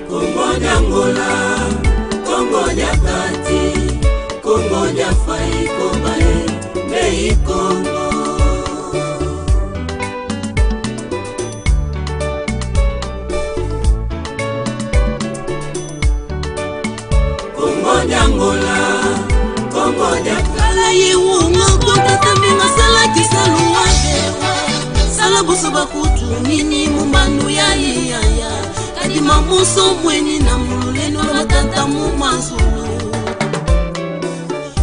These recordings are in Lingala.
Kongo Nyangola, Kongo Nyakati, Kongo Nyafai Kobae, Mei Kongo. Kongo Nyangola, Kongo Nyakala Yiwunga Kongo Taminga Sala Kisaluwa Dewa Sala Buso Bakutu Nini Mumanu ya Iyaya Kadi Mamuso Mweni na Mululeno Matanta Mumazulu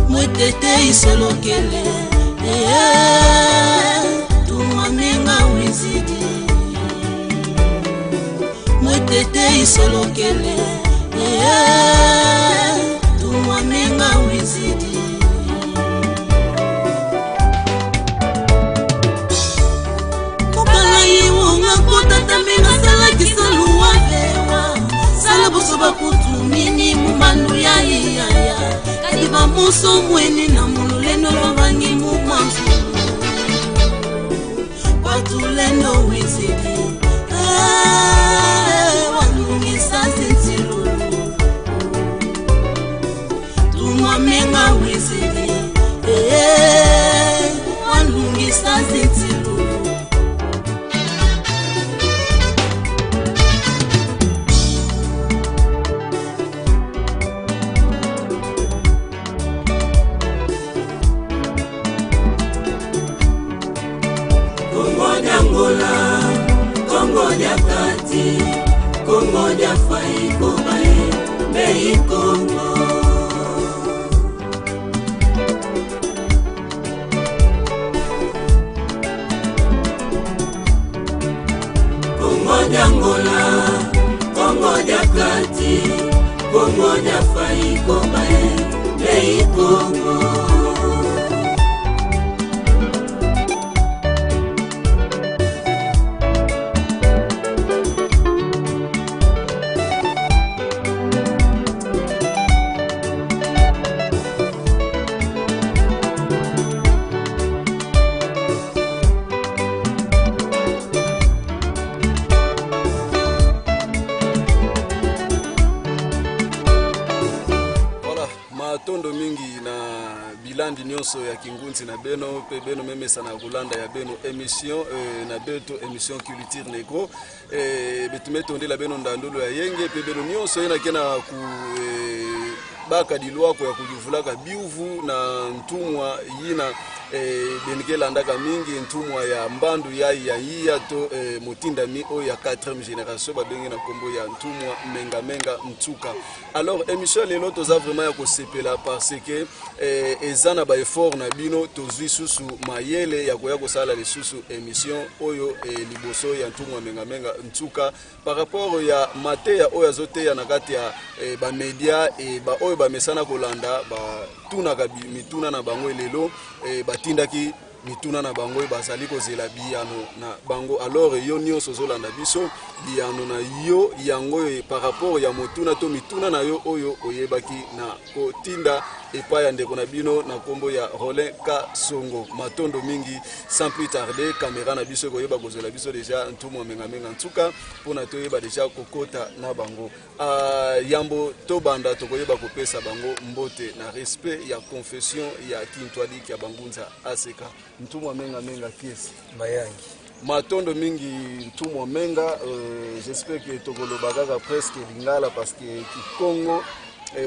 Mwetete Isolokele Tumamenga Wizidi Mwetete Isolokele Tumamenga Wizidi Mukala Yiwunga Kota Taminga Sala Kisaluwa Dewa Sala Buso Bakutu Nini Mumanu ya Iyaya Kadi Mamuso Mweni na Mululeno Lwangi Mumazulu Watuleno Wizidi Wanungisa Zinzilu Tumamenga Wizidi Wanungisa Zinzilu Kongo Nyangola, Kongo Nyakati, Kongo Nyafai Kobae, Mei Kongo. Kongo Nyangola, Kongo Nyakati, Kongo Nyafai Kobae, Mei Kongo. Tondo mingi na bilandi nyonso ya Kingunzi na beno pe beno meme sana kulanda ya beno émission na beto émission culture negro betumeto ndela beno ndandolo ya yenge pe beno nyonso ina kena ku baka dilwako ya kujuvulaka biuvu na ntumwa yina benikela ndaka mingi ntumwa ya mbandu ya to motinda mi o ya 4e génération ba bengi na kombo ya ntumwa menga ntsuka. Alors émission lelo toza vraiment ya ko sepela parce que ezana ba effort na bino tozwi susu mayele ya koya ko sala le susu émission oyo liboso ya ntumwa menga ntsuka par rapport ya mate ya oyo azote ya nakati ya ba media ba oyo ba mesana kolanda ba tunaka mituna na bango lelo batindaki mituna na bango bazali kozela biyano na bango. Alors yo nyonso zolanda biso biyano na yo yango par rapport ya motuna to mituna na yo oyo oyebaki na kotinda epa ya ndeko na bino na kombo ya Rolin Kasongo matondo mingi sans plus tarder caméra na biso koyeba kozela biso déjà ntumo menga ntsuka pona toyeba déjà kokota na bango yambo to banda to koyeba kopesa bango mbote na respect ya confession ya Kintwali ya Bangunza aseka ntumo menga kiesi mayangi matondo mingi ntumo menga j'espère que tokolobaka presque lingala parce que Congo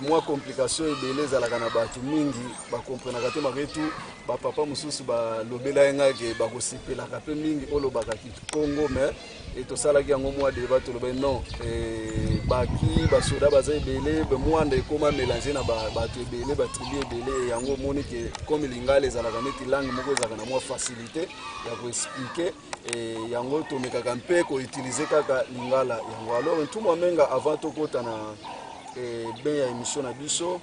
moi complication ebele zalaka na batu mingi ba comprendre te maketu ba papa mususu ba lobela yenga ke ba kosipela ka pe mingi olobaka ki Congo mais to sala ki yango moi débat to lobe non baki ba soda baza ebele be mwanda ekoma mélanger na ba to ebele ba tribu ebele yango moni ke comme lingala ezalaka neti langue moko ezalaka na moi facilité ya ko expliquer yango to mekaka mpe ko utiliser kaka lingala yango. Alors ntumo menga avant to kota na ben ya émission na biso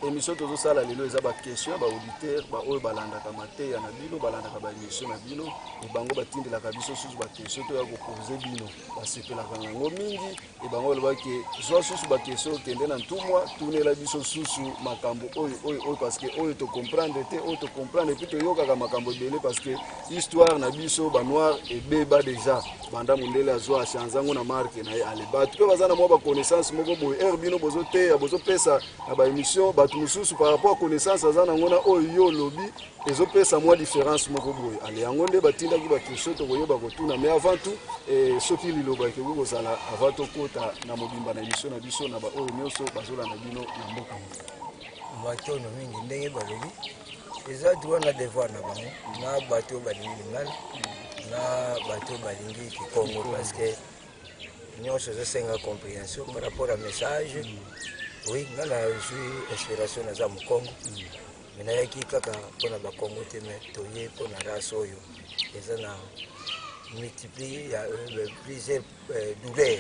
émission tozo sala lelo eza ba question ba auditeur ba oyo balandaka mateya na bino balandaka ba émission na bino e bango batindelaka biso susu ba question to ya ko poser bino basepelaka nango mingi e bango lobaki zwa susu ba question kende na ntumwa tunela biso susu makambo oyo parce que oyo to comprendre te oyo to comprendre puis to yokaka makambo ebele parce que histoire na biso ba noir ebeba déjà banda mundele azwa chanzango na marque na ale batu pe bazana mo ba connaissance moko boy bino bozo te bozo pesa na ba émission batu mususu par rapport à connaissance azana ngona oyo lobby ezo pesa moi différence moko boy ale yango nde batinda ki ba question to boyo ba kotuna mais avant tout soki liloba ke go sala avant to kota na mobimba na émission na biso na ba oyo nyoso bazola na bino na mboka matono mingi ndenge balobi eza droit na devoir na bango na bato balingi lingala na bato balingi kikongo parce que nyonso ezosenga compréhension par rapport à message. Oui, nga nazwi inspiration naza mokongo me nayaki kaka mpona bakongo te me toye mpona race oyo eza na multiplie ya plusieurs douleur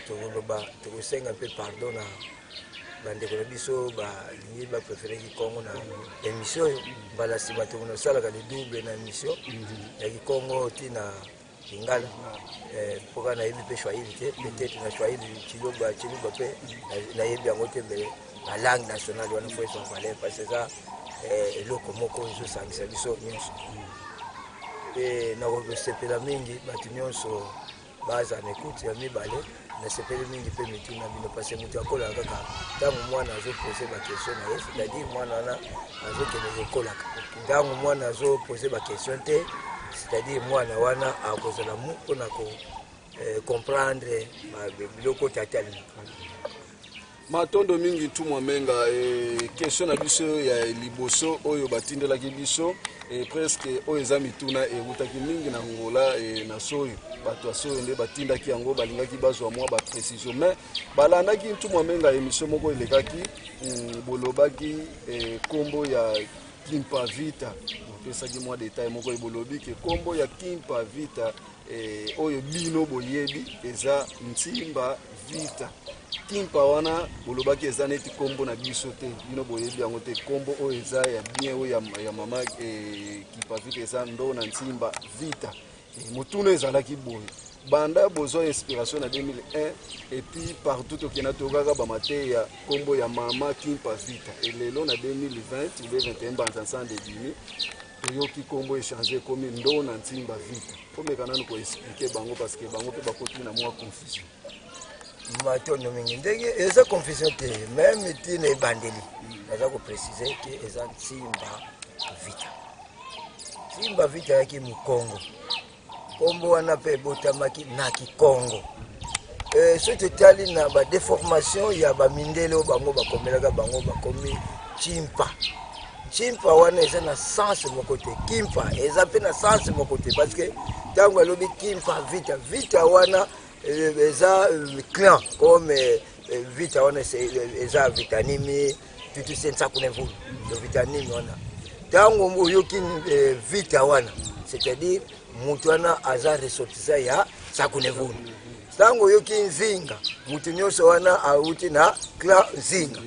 tokoloba tokosenga mpe pardon na bandeko na biso balingi bapréféré kikongo na émission oyo mbala nsima tokonosalaka le double na émission ya kikongo ntina Lingala pour na yebi pe Swahili te peut-être na Swahili chiloba pe na yebi yango te mbele la langue nationale wana faut son valeur parce que ça eloko moko zo sangisa biso nyonso e na ko sepela mingi batu nyonso baza na écoute ya mibale na sepela mingi pe mituna bino parce que mutu akola kaka tango mwana azo poser ba question na yesu c'est-à-dire mwana na azo kene kola tango mwana azo poser ba question te c'est-à-dire moi na wana a cause la mu on a comprendre biloko tatali matondo mingi tumwa menga question na biso ya liboso oyo batindelaki biso presque oyo eza mituna erutaki mingi na ngola na soyo bato ya soyo nde batindaki yango balingaki bazwa mwa ba précision mais balandaki tumwa menga émission moko elekaki bolobaki kombo ya Kimpa Vita pesaki mwa détail moko ebolobi ke kombo ya Kimpa Vita oyo bino boyebi eza Ntimba Vita Kimpa wana bolobaki eza neti kombo na biso te bino boyebi yango te kombo oyo eza ya bien oyo ya mama Kimpa Vita eza ndo na Ntimba Vita motuna ezalaki boye banda besoin inspiration na 2001 et puis partout au Kenya tokaka ba mateya kombo ya mama Kimpa Vita et lelo na 2020 ou 2021 banza de dimi yoki kombo échanger comme ndo na Ntimba Vita pour me kana ko expliquer bango parce que bango pe bakoti na moi confusion matono mingi ndenge eza confusion te même tine bandeli naza ko préciser que eza Ntimba Vita yaki mukongo kombo wana pe botamaki na kikongo soki totali na badeformation ya bamindele bango bakomelaka bango bakomi chimpa wana eza na sens moko te kimpa eza mpe na sens moko te parce que ntango alobi Kimpa Vita wana eza clan comme Vita wana eza vitanimi tutu sensakune mvulu yo vitanimi wana ntango oyoki Vita wana c'est-à-dire mutu wana aza ressortissant ya Sakunevulu tango yoki Nzinga mutu nyonso wana auti na clan Nzinga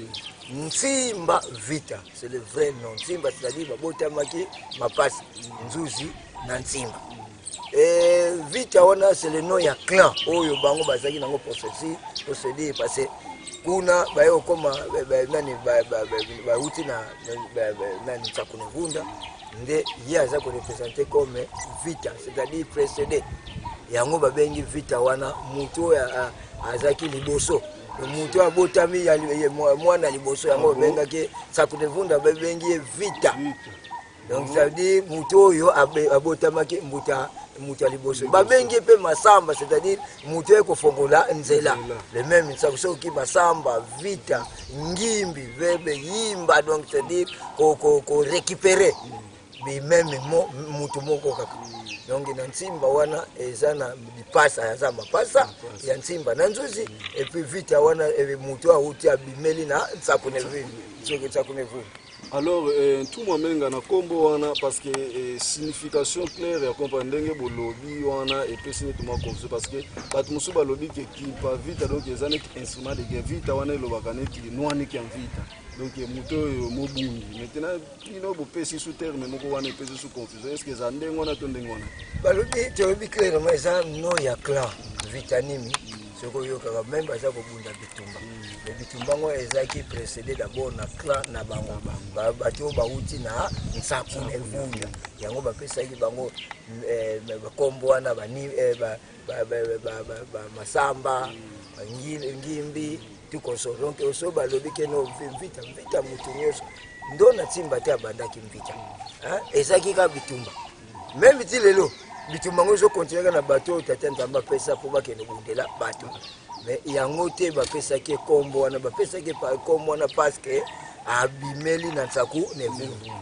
Ntimba Vita c'est le vrai nom Ntimba c'est-à-dire babotamaki mapasi nzuzi na Ntimba Vita wana c'est le nom ya clan oyo bango bazaki nango procédure parce que kuna bayo koma nani bauti na nani Sakunevunda nde ye aza ko représenter comme Vita c'est-à-dire précédé yango babengi Vita wana mutu azaki liboso mutu abotami ya mwana liboso yango bengaki Sakunevunda babengi Vita donc ça veut dire mutu oyo abotamaki mutu liboso babengi pe masamba c'est-à-dire mutu ekofongola nzela le même soki masamba Vita ngimbi verbe yimba donc c'est-à-dire ko récupérer même mutu moko kaka donc na Ntimba wana eza na bipasa aza mapasa ya Ntimba na nzuzi et puis Vita wana mutu auti abimeli na Sakunevulu. Alors, tout moi-même na combo wana parce que signification claire ya comprendre ndenge bolobi wana et puis c'est tout moi confus parce que bat musu balobi que qui pas vite donc les années instrument de guerre vite wana lo bakane qui noani qui en vite donc muto mobungi maintenant ino bo pesi sous terme moko wana pesi sous confusion est-ce que za ndenge wana to ndenge wana balobi tolobi clair mais ça no ya clan vitanimi ce que yo kaka même baza ko bunda bitumba le bitumba ngo ezaki précédé d'abord na clan na bango bato bauti na nsaku na evunda yango bapesaki bango bakombo wana bani masamba ngimbi tukoso donc oso balobi ke no vita mutu nyonso ndo na timba te abandaki mvita ezaki ka bitumba même ti lelo bitumba ngo zo continuer na bato tata ndamba pesa po bakene bundela bato mais yango te bapesaki kombo wana bapesaki pa kombo wana parce que abimeli na nsaku ne vundu.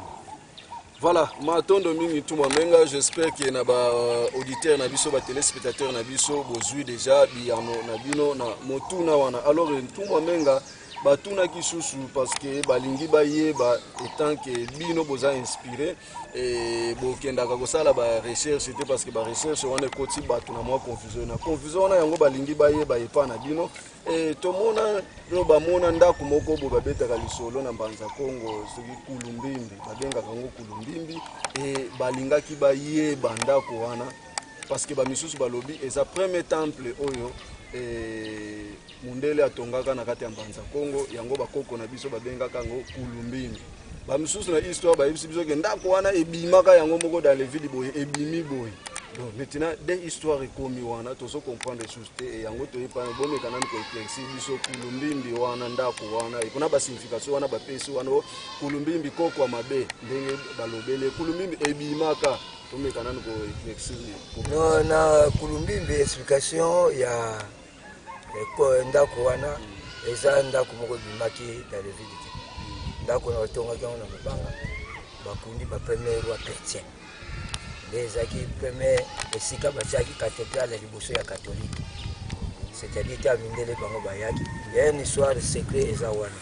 Voilà, matondo mingi tout menga, j'espère que na ba auditeur na biso ba téléspectateur na biso bozui déjà biano na bino na motuna wana. Alors tout menga batuna kisusu parce que balingi baye ba étant que bino boza inspiré et bokenda ka kosala ba recherche c'était parce que ba recherche wana koti batuna moi confusion wana yango balingi baye ba epa na bino et tomona no bamona ndako moko bo babeta ka lisolo na mbanza Kongo soki kulumbimbi babenga kango kulumbimbi et balingaki baye bandako wana parce que ba misusu balobi eza premier temple oyo mundele atongaka na kati ya mbanza Kongo yango bakoko na biso babenga kango kulumbimbi ba misusu na histoire ba yebisi biso ke ndako wana ebimaka yango moko dans les villes boye ebimi boye. Donc maintenant des histoires ekomi wana tozo comprendre chose te yango to epa bomi kana ko éclaircir biso kulumbimbi wana ndako wana ikona ba signification wana ba pesi wana kulumbimbi koko mabe ndenge balobele kulumbimbi ebimaka bomi kana ko éclaircir no na kulumbimbi explication ya ko ndako wana eza ndako moko bimaki dans les villes ndako na otonga kana na mabanga bakundi ba premier roi chrétien ezaki premier esika batiaki cathédrale liboso ya catholique c'est-à-dire ta mindele bango bayaki ya une histoire secret eza wana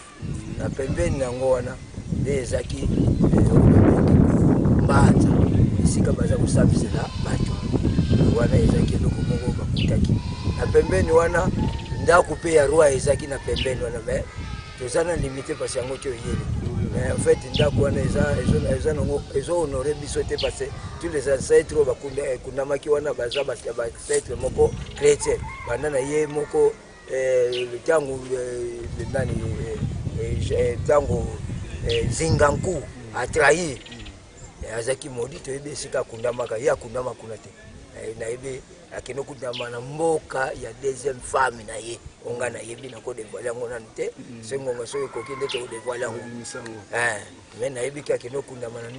na pembeni nango wana ezaki mbata esika baza kosambisela bato wana ezaki loko moko bakutaki na pembeni wana ndako pe ya roi ezaki na pembeni wana mais tozana limité parce yango to yele. Mais en fait ndako wana eza nango honoré biso te parce que tous les ancêtres bakundamaki wana baza ancêtre moko chrétien bandana ye moko tango nani tango Zinganku a trahi azaki modi to ebe sika kundamaka ya kundama kuna te na ebe akino kundama na mboka ya deuxième femme na ye onga na yebi na ko dévoiler ngo nante sengonga so ko kinde to dévoiler ngo mais na yebi ka kino kundama na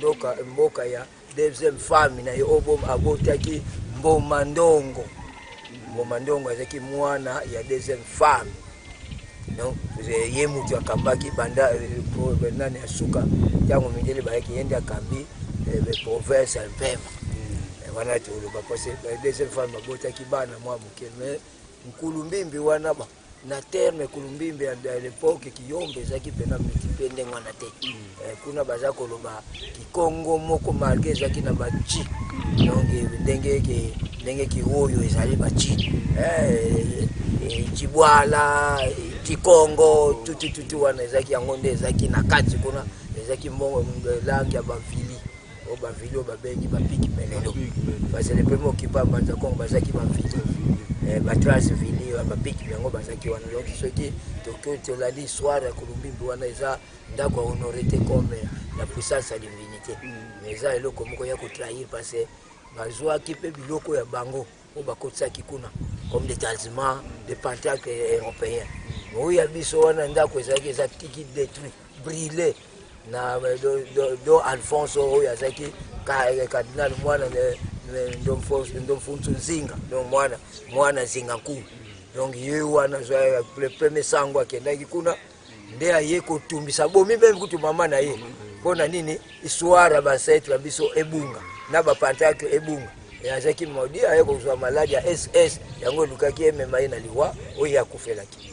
mboka ya deuxième femme na ye obo abotaki mbomandongo azaki mwana ya deuxième femme donc ye mutu akambaki banda nani asuka tango mindele bayaki yende akambi province Alpema wana tuluka parce que deuxième femme abotaki bana mwa muke mais Nkulumbimbi wana ba na terme Kulumbimbi à l'époque kiyombe ezaki pena multiplier ndenge wana te kuna baza koloba kikongo moko malgré ezaki na bachi donc ndenge ki oyo ezali bachi Chibwala Kikongo tutu wana ezaki yango nde ezaki na kati kuna ezaki mbongo langi ya bavili o bavili o babengi bapiki melelo parce que le premier occupant mbanza Kongo bazaki bavili batrace vili bapiki yango bazaki wana donc soki to la l'histoire ya Kulumbimbi wana eza ndako honoré te comme la puissance à divinité mais eza eloko moko ya ko trahir parce que bazwaki pe biloko ya bango o bakotsaki kuna comme des talismans des pentacles européens oui abiso wana ndako ezaki eza tiki détruit brûlé na do Alphonse oyo azaki cardinal mwana ndomfunzu Nzinga donc mwana Zinganku donc ye wana le premier sango akendaki kuna nde aye kotumbisa bomi mpe kutu mama na ye mpona nini histoire bancêtre biso ebunga na bapentacle ebunga azaki modi aye kozwa maladi ya SS yango lukaki emema ye na liwa oyo akufelaki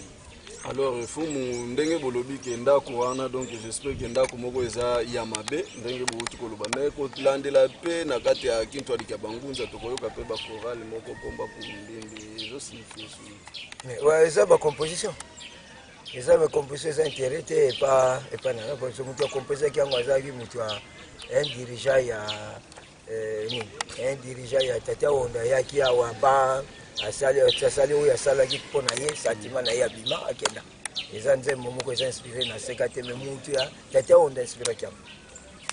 Alors fumu ndenge bolobi ke ndako wana donc j'espère que ndako moko eza ya mabe ndenge bouti koloba mais ko landela pe na kati ya kintu alika bangunza tokoyoka pe ba chorale moko komba kumindindi zo signifie mais ouais ça ba composition. Et ça, ma composition est intéressée et pas nana. Parce que mon composition qui a un dirigeant, il y a Tata Onda qui a Wamba, à Sali ou à Salagi pour naïe, Satima naïe Abima, à Kenda. Et ça, c'est un moment que j'ai inspiré dans ce cas de Moutou, Tata Onda inspiré Kiam.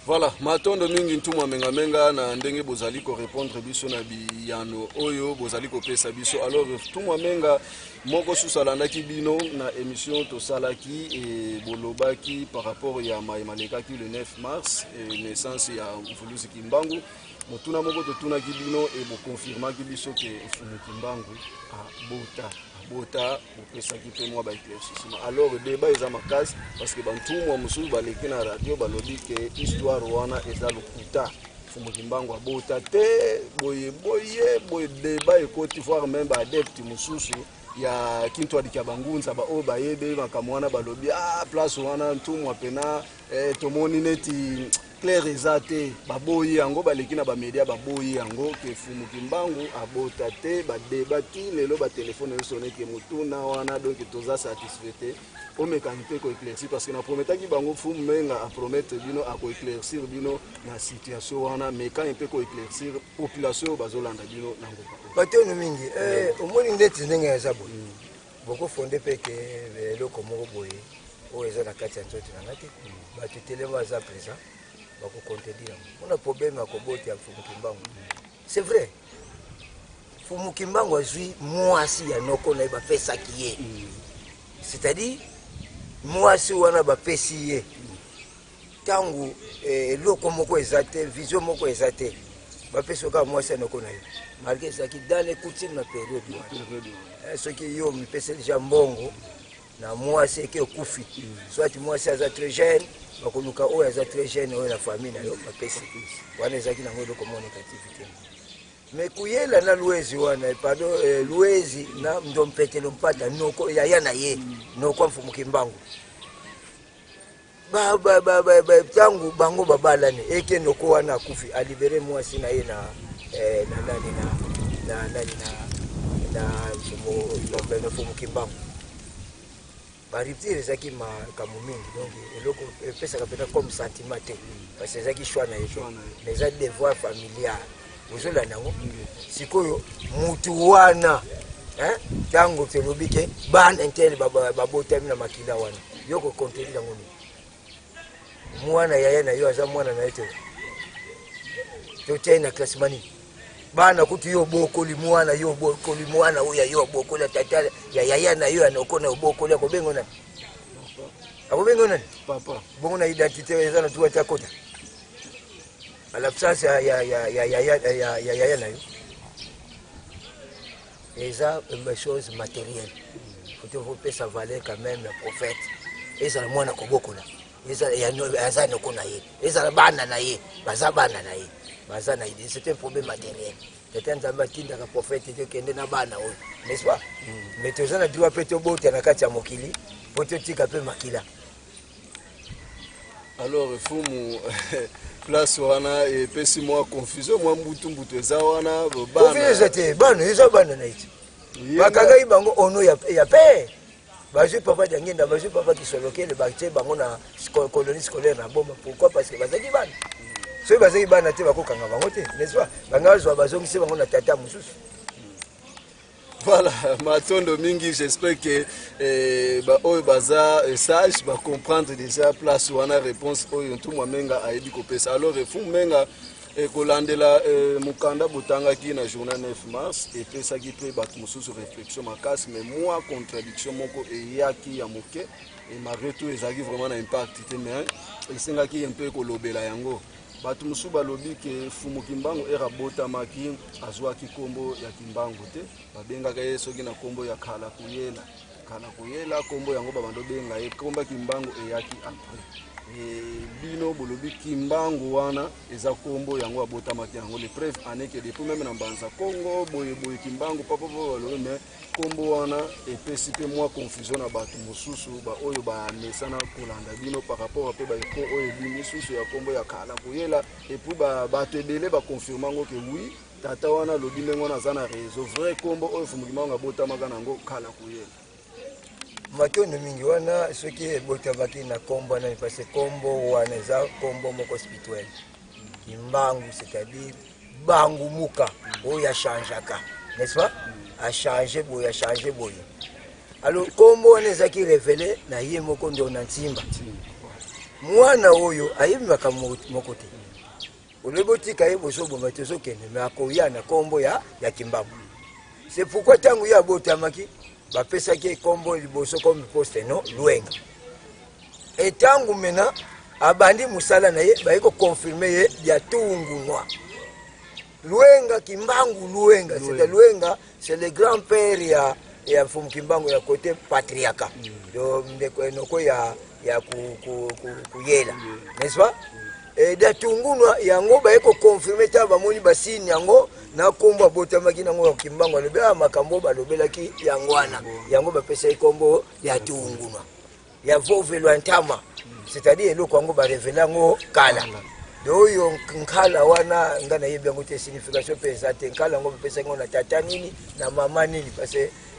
Voilà, matondo mingi ntuma menga na ndenge bozali ko répondre biso na biyano oyo bozali ko pesa biso. Alors ntuma menga moko susalandaki bino na émission to salaki et bolobaki par rapport ya Maleka ki le 9 mars naissance ya Mfulusi Kimbangu. Motuna moko to tuna ki bino et bo confirma ki biso ke Mfulusi Kimbangu a bota opesaki pe mwa ba éclaircissement. Alors le débat est makasi parce que bantu mwa mususu baleki na radio balobi ke histoire wana eza lokuta Mfulusi Kimbangu abota te boye débat ekoti voir même ba adepte mususu ya kintu adika bangunza ba o bayebe makamwana balobi place wana ntumwa pena tomoni neti clair ezate baboyi yango baleki na ba media baboyi yango ke Mfulusi Kimbangu abota te ba debati lelo ba téléphone sonné ke mutuna wana donc toza satisfait o mécanique ko éclaircir parce que na prometaki bango Mfulusi menga a promettre bino a ko éclaircir bino na situation wana mais quand il peut ko éclaircir population bazolanda bino nango Pateno mingi omoni ndeti ndenge ya zabo boko fonde pe ke loko moko boye o eza na kati ya nzoto na ngati ba tutelema za présent bako contredire on a problème à koboti ya Mfulusi Kimbangu c'est vrai Mfulusi Kimbangu azui mwasi ya noko na ba pesa kiye c'est-à-dire mwasi wana ba pesi ye tangu loko moko ezate vision moko ezate ba pesa ka mwasi ya noko na ye malgré ça qui dans les coutumes na période ce qui yo mi pesa déjà mbongo na mwasi ke okufi soit mwasi aza très jeune bakoluka o aza très jeune o na famille na yo ba pesa wana ezaki na ngolo comme négativité mais kuyela na luezi wana pardon luezi na ndompetelo mpata noko ya na ye noko Mfulusi Kimbangu ba tangu bango babalane eke noko wana akufi alibere mwasi na ye na Mfulusi Kimbangu bariptire zaki makamu mingi donc eloko pesa kapena comme sentiment parce que zaki choix na yeso mais za devoir familial bozola nango sikoyo mutu wana tango telobi ke bana intel babotami na makila wana yoko contenu nango mwana yaya na yo aza mwana na yeto to tena classement bana kuti yo bokoli mwana yo bokoli mwana uya yo bokoli tata ya yaya na yo anokona bokoli akobengo na papa bongo na identité eza na tuwa takota à l'absence ya yaya na yo eza une chose matérielle faut faire sa valeur quand même le prophète eza na mwana kobokola eza ya eza nokona ye eza na bana na ye baza bana na ye bazana idée c'est un problème matériel c'était un zambatinda ka prophète de kende na bana oyo n'est-ce pas mais tozana droit pe to bota na kati ya mokili poto tika pe makila alors Fumu place wana et pesi moi confusion moi mbutu eza wana bana confusion te bana eza bana na iti bakagai bango ono ya pe bazui papa d'angenda bazui papa qui sont locaux le bacté bango na colonie scolaire na bomba pourquoi parce que bazaki bana so bazaki bana te bakokanga bango te n'est-ce pas bangazo bazongisi bango na tata mususu. Voilà, matondo mingi, j'espère que oyo baza sage ba comprendre déjà place wana réponse oyo tout menga ayebi kopesa. Alors fu menga kolandela mukanda botanga ki na journée 9 mars et pesa ki pe bat mususu réflexion makasi mais moi contradiction moko eyaki ya moke et malgré tout ezaki vraiment un impact mais esengaki un peu kolobela yango. Batu musu balobi ke Mfulusi Kimbangu era botamaki azwaki kombo ya Kimbangu te babengaka ye soki na kombo ya kala kuyela kombo yango babando benga ye komba Kimbangu eyaki après bino bolobi kimbangu wana eza kombo yango abotamaki yango le preuve ane que depuis même na mbanza Congo boye kimbangu papa balobi mais kombo wana epesi pe mwa confusion na bato mosusu ba oyo ba mesana kolanda bino par rapport pe ba eko oyo bini susu ya kombo ya kala kuyela et puis bato ebele ba confirmer ngo que oui tata wana lobi ndenge wana aza na réseau vrai kombo oyo fumukimbangu abotamaka nango kala kuyela matondo mingi wana soki botabaki na kombo na parce kombo wana eza kombo moko spirituel kimbangu c'est-à-dire bangu muka oyo ya changeaka n'est-ce pas a changer boye alors kombo wana ezaki révélé na ye moko ndo na ntimba mwana oyo ayebaka moko te olebotika ye bosobo matezo kende mais akoya na kombo ya kimbangu c'est pourquoi tangu ya botamaki bapesaki kombo liboso comme poste no Luenga etangu mena abandi musala na ye bayiko confirmer ye ya tungunwa Luenga kimbangu Luenga c'est Luenga c'est le grand-père ya Mfumu Kimbangu ya côté patriarcat do ndeko enoko ya kuyela n'est-ce pas et da tungunwa yango bayiko confirmer ta bamoni basini yango na kombo botamaki nango kimbango lebela makambo balobelaki yangwana yango bapesa kombo ya tungunwa ya vovelo ntama c'est-à-dire eloko yango ba révéler ngo kala doyo nkala wana ngana yebi yango te signification pesa te nkala yango bapesa ngo na tata nini na mama nini parce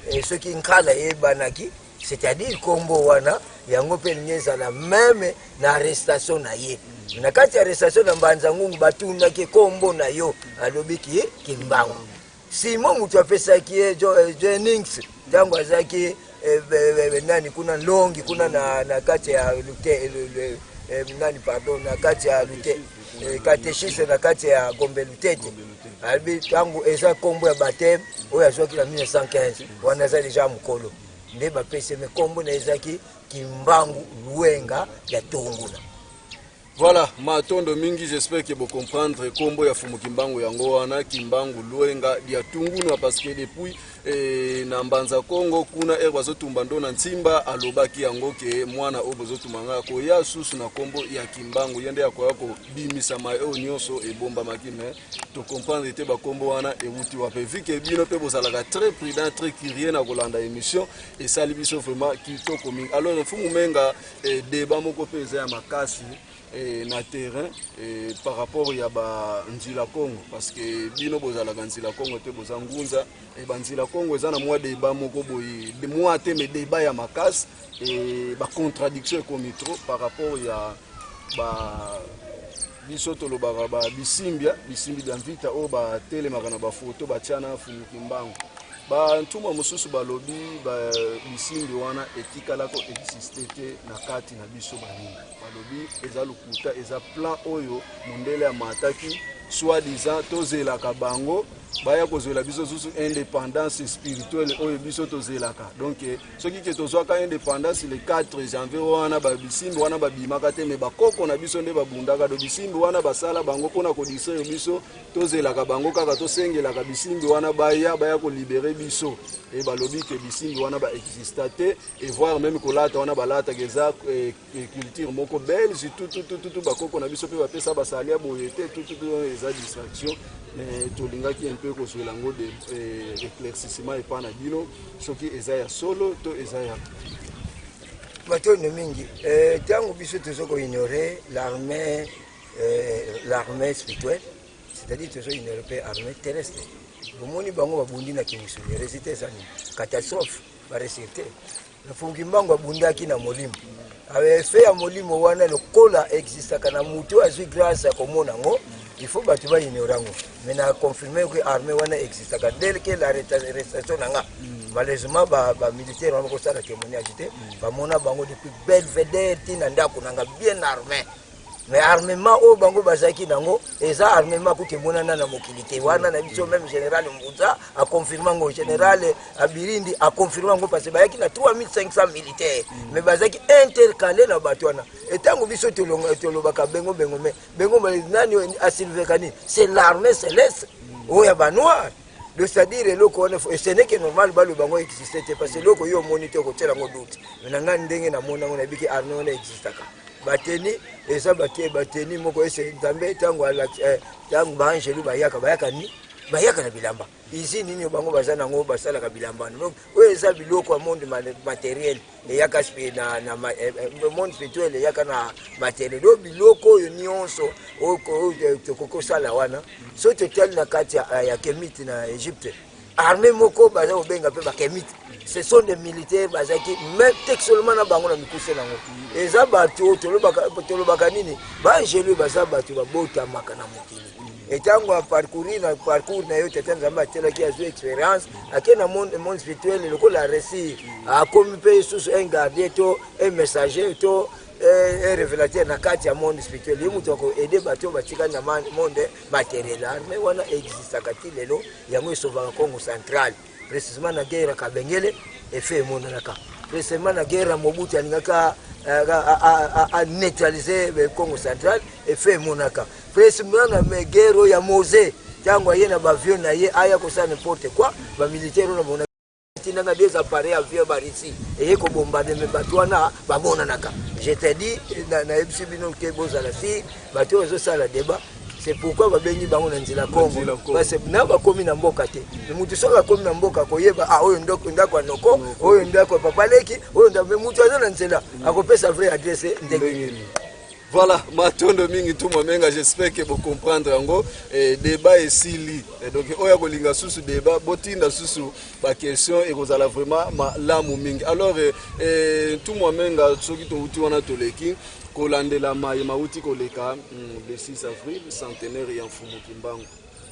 que soki nkala yebanaki c'est-à-dire kombo wana yango pe nyeza la même na arrestation na ye na kati ya arrestation na mbanza ngungu batunda ke kombo na yo alobiki kimbangu simo mutu apesaki Jennings tango azaki nani kuna longi kuna na kati ya lute nani pardon na kati ya lute katechise na kati ya gombe lutete albi tango eza kombo ya batem oyo azwaki na 1915 wana za deja mukolo nde bapese me kombo na ezaki kimbangu Luenga ya tonguna. Voilà, matondo mingi, j'espère que vous comprendre kombo ya Mfumu Kimbangu yango wana kimbangu Luenga dia tunguna parce que depuis na mbanza Congo kuna bazo tumbando na ntimba alobaki yango ke mwana obozo tumanga ko ya susu na kombo ya kimbangu yende ya ko bimisa mai o nyonso e bomba makine to comprendre te ba kombo wana e wuti wa pe vu que bino pe bozalaka très prudent très curieux na kolanda émission et ça libiso vraiment kitoko mingi. Alors Mfumu menga débat moko pe za ya makasi na terrain par rapport ya ba nzila Congo parce que bino bozala nzila Congo te bozangunza e banzila Congo ezana mwa débat moko boyi de mwa te me débat ya makas et ba contradiction comme trop par rapport ya ba bisoto lo ba bisimbi d'anvita o ba tele makana ba photo ba tiana Mfumu Kimbangu ba ntuma mususu balobi ba bisimbi wana etikala ko existe te na kati na biso banini balobi eza lukuta eza plan oyo mondele ya mataki soi-disant tozelaka bango baya kozela biso susu indépendance spirituelle oyo biso tozelaka donc soki ke tozwaka indépendance le 4 janvier wana ba bisimbi wana babimaka te me bakoko na biso nde babundaka do bisimbi wana basala bango pona ko distraire biso tozelaka bango kaka tosengelaka bisimbi wana baya ko libérer biso et balobi ke bisimbi wana ba exista te et voir même kolata wana balata keza culture moko belge tout bakoko na biso pe bapesa basalia boyete tout eza distraction tolingaki un peu kozoela ngo de éclaircissement epa na bino soki eza ya solo to eza ya matondo mingi tango biso tozoko ignorer l'armée spirituelle c'est-à-dire tozo ignorer pe armée terrestre bomoni bango babundi na kimisuni résultat zani catastrophe ba résultat Mfumu Kimbangu abundaki na molimo fait ya molimo wana lokola existaka na mutu azwi grâce ya komona ngo il faut batu ba ignorango mais na confirmer que armée wana existaka dès que la arrestation nanga malheureusement ba militaire wana ko sala témoignage te ba mona bango depuis Belvedere tina ndako nanga bien armé mais armement o bango bazaki nango eza armement ko kemonana na mokilité wana na biso même général Mbuza a confirmer ngo général Abirindi a confirmer ngo parce bayaki na 3500 militaires mais bazaki intercalé na batwana etango biso tolobaka bengo nani asilvekani c'est l'armée céleste o ya banois de c'est-à-dire loko wana ce n'est que normal ba le bango existait parce que loko yo moniteur ko tela ngo doute menanga ndenge na mona ngo na biki armée wana existaka bateni eza bateni moko ese nzambe tango tango baangelu bayaka ni bayaka na bilamba ici nini bango baza nango basalaka bilamba donc oyo eza biloko ya monde matériel eyaka na monde spirituel eyaka na matériel do biloko oyo nyonso tokokosala wana so totali na kati ya Kémite na Égypte armée moko baza kobenga mpe bakemite ce sont des militaires bazaki même textuellement na bango na mikuse nango eza bato tolobaka nini baangelu baza bato babotamaka na mokili etango a parcourir na yo tata nzambe atelaki azwi expérience ake na monde spirituel lokola récit akomi mpe susu un gardien to un messager to un révélateur na kati ya monde spirituel ye moto akoaide bato batikani na monde matériel arme wana existaka ti lelo yango esovaka Congo central précisément na guerre ya Kabengele efe emonanaka précisément na guerre ya Mobutu alingaka a neutraliser le Congo central et fait monaka précisément na guerre ya Mosé tango yena ba avion na ye aya ko ça n'importe quoi ba militaire na bona tinanga des appareils avion barisi et ko bombarder me batwana ba monanaka je te dis na FCB non ke bozala si bato zo sala débat. C'est pourquoi babengi bango na nzela Congo parce que na bakomi na mboka te mutu soka komi na mboka koyeba oyo ndako noko oyo ndako papa leki oyo ndako mutu aza na nzela akopesa vrai adresse ndenge. Voilà, matondo mingi tout momenga, j'espère que vous comprendre yango débat esili donc oya kolinga susu débat botinda susu ba question et kozala vraiment malamu mingi. Alors tout momenga soki to uti wana toleki kolandela mai mauti koleka le 6 avril centenaire ya Mfumu Kimbangu.